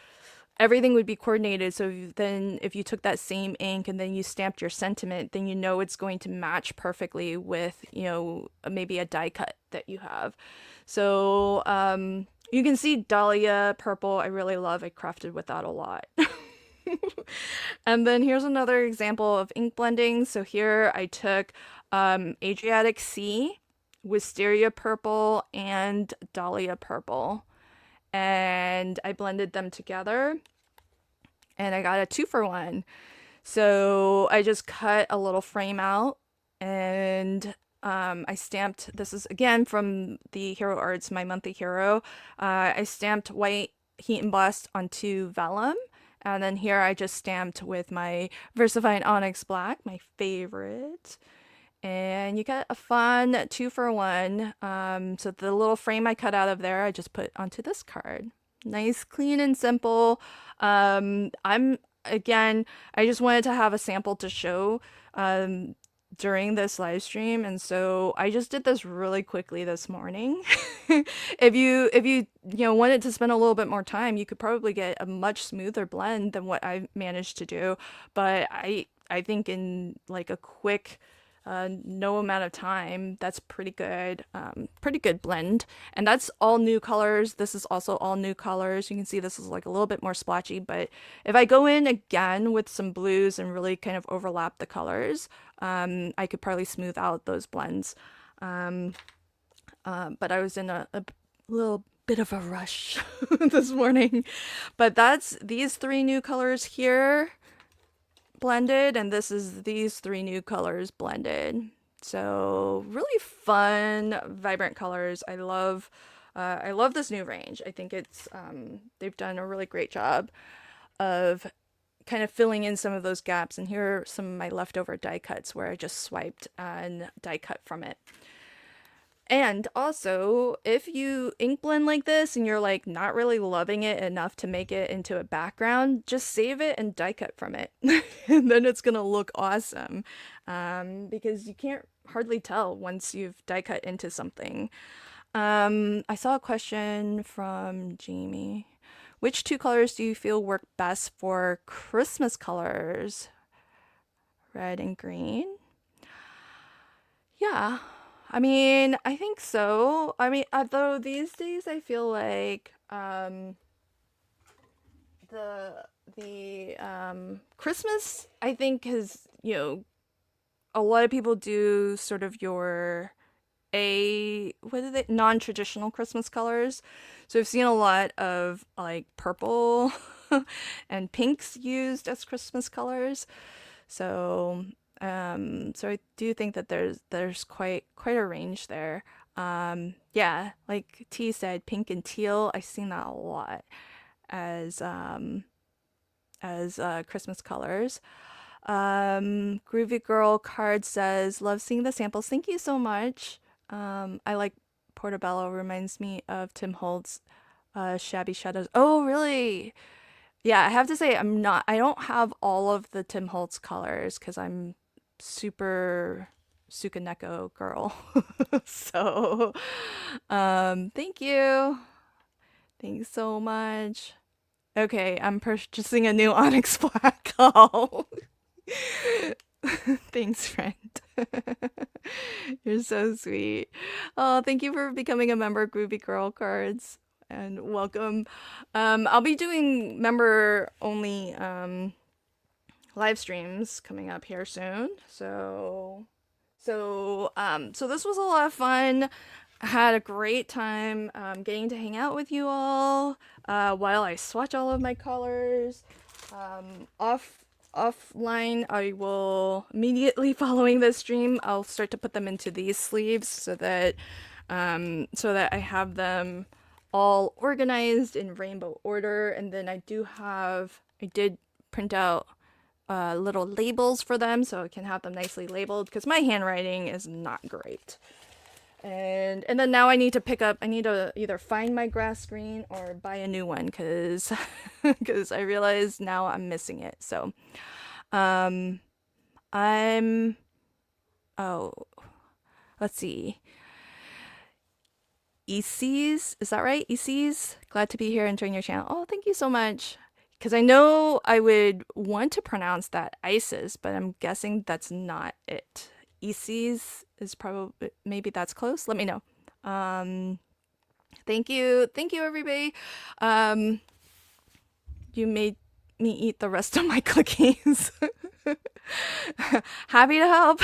everything would be coordinated. So then if you took that same ink and then you stamped your sentiment, then you know it's going to match perfectly with, you know, maybe a die cut that you have. So, you can see Dalia Purple, I really love. I crafted with that a lot. And then here's another example of ink blending. So here I took Adriatic Sea, Wisteria Purple, and Dalia Purple. And I blended them together. And I got a 2-for-1. So I just cut a little frame out and I stamped, this is again from the Hero Arts, My Monthly Hero. I stamped white heat embossed onto vellum. And then here I just stamped with my VersaFine Onyx Black, my favorite. And you get a fun 2-for-1. So the little frame I cut out of there, I just put onto this card. Nice, clean, and simple. Again, I just wanted to have a sample to show during this live stream, and so I just did this really quickly this morning. If you wanted to spend a little bit more time, you could probably get a much smoother blend than what I managed to do. But I think in like a quick no amount of time, that's pretty good blend. And that's all new colors. This is also all new colors. You can see this is like a little bit more splotchy, but if I go in again with some blues and really kind of overlap the colors, I could probably smooth out those blends. But I was in a little bit of a rush this morning. But that's these 3 new colors here blended, and this is these 3 new colors blended. So really fun, vibrant colors. I love this new range. I think it's they've done a really great job of kind of filling in some of those gaps. And here are some of my leftover die cuts where I just swiped and die cut from it. And also, if you ink blend like this and you're like not really loving it enough to make it into a background, just save it and die cut from it. And then it's gonna look awesome. Because you can't hardly tell once you've die cut into something. I saw a question from Jamie. Which two colors do you feel work best for Christmas colors? Red and green? Yeah, I mean, I think so. I mean, although these days I feel like the Christmas I think has, a lot of people do sort of your a what are they non-traditional Christmas colors. So I've seen a lot of like purple and pinks used as Christmas colors. So, so I do think that there's quite a range there. Yeah, like T said, pink and teal. I've seen that a lot as Christmas colors. Groovy Girl Card says, "Love seeing the samples. Thank you so much. I like Portobello. Reminds me of Tim Holtz, Shabby Shadows. Oh, really? Yeah, I have to say I don't have all of the Tim Holtz colors because I'm super Sukaneko girl. So, thank you. Thanks so much. Okay, I'm purchasing a new Onyx Black. Oh, thanks, friend. You're so sweet. Oh, thank you for becoming a member of Groovy Girl Cards and welcome. I'll be doing member only live streams coming up here soon. So this was a lot of fun. I had a great time getting to hang out with you all while I swatch all of my colors. Offline, I will immediately following this stream, I'll start to put them into these sleeves so that I have them all organized in rainbow order. And then I did print out little labels for them so I can have them nicely labeled because my handwriting is not great. And then now I need to either find my grass screen or buy a new one because I realize now I'm missing it. So um I'm oh let's see. ECs, is that right? ECs, glad to be here and join your channel. Oh, thank you so much. Because I know I would want to pronounce that ISIS, but I'm guessing that's not it. ECs is probably, maybe that's close. Let me know. Thank you. Thank you, everybody. Um, you made me eat the rest of my cookies. Happy to help.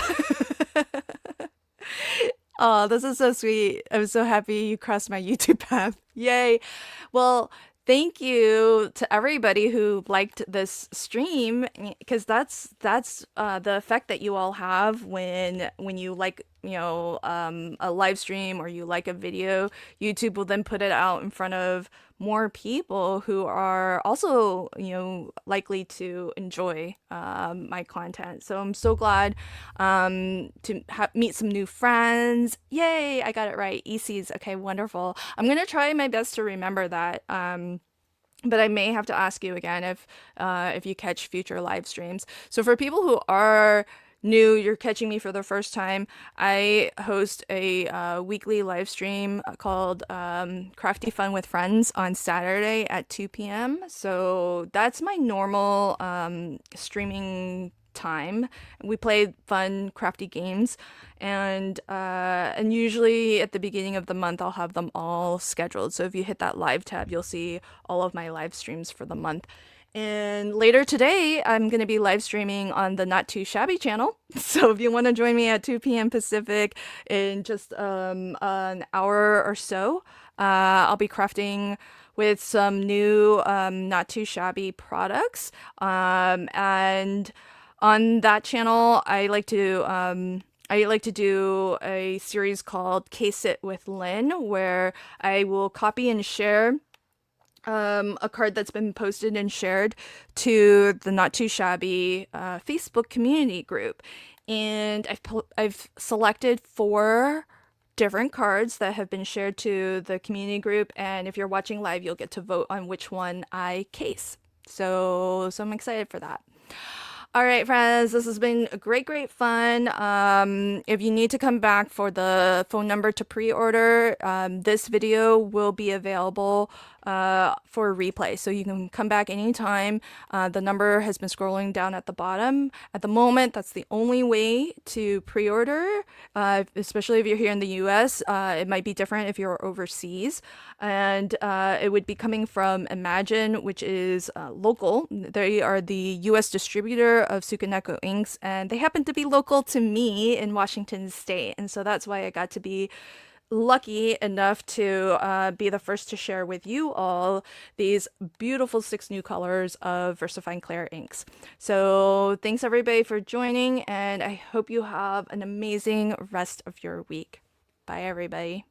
Oh, this is so sweet. I'm so happy you crossed my YouTube path. Yay. Well, thank you to everybody who liked this stream because that's the effect that you all have when you like, a live stream or you like a video. YouTube will then put it out in front of more people who are also, likely to enjoy my content. So I'm so glad to meet some new friends. Yay, I got it right. ECs. Okay, wonderful. I'm gonna try my best to remember that. But I may have to ask you again if you catch future live streams. So for people who are new, you're catching me for the first time, I host a weekly live stream called Crafty Fun with Friends on Saturday at 2 p.m. So that's my normal streaming time. We play fun, crafty games, and usually at the beginning of the month, I'll have them all scheduled. So if you hit that live tab, you'll see all of my live streams for the month. And later today, I'm going to be live streaming on the Not Too Shabby channel. So if you want to join me at 2 p.m. Pacific in just an hour or so, I'll be crafting with some new Not Too Shabby products. And on that channel, I like to do a series called Case It with Lynn, where I will copy and share a card that's been posted and shared to the Not Too Shabby Facebook community group. And I've selected 4 different cards that have been shared to the community group, and if you're watching live, you'll get to vote on which one I case. So I'm excited for that. All right, friends, this has been great fun. If you need to come back for the phone number to pre-order, this video will be available for replay. So you can come back anytime. The number has been scrolling down at the bottom. At the moment, that's the only way to pre-order, especially if you're here in the US. It might be different if you're overseas. And it would be coming from Imagine, which is local. They are the US distributor of Sukaneko inks, and they happen to be local to me in Washington State. And so that's why I got to be lucky enough to be the first to share with you all these beautiful 6 new colors of VersaFine Clair inks. So thanks everybody for joining, and I hope you have an amazing rest of your week. Bye everybody.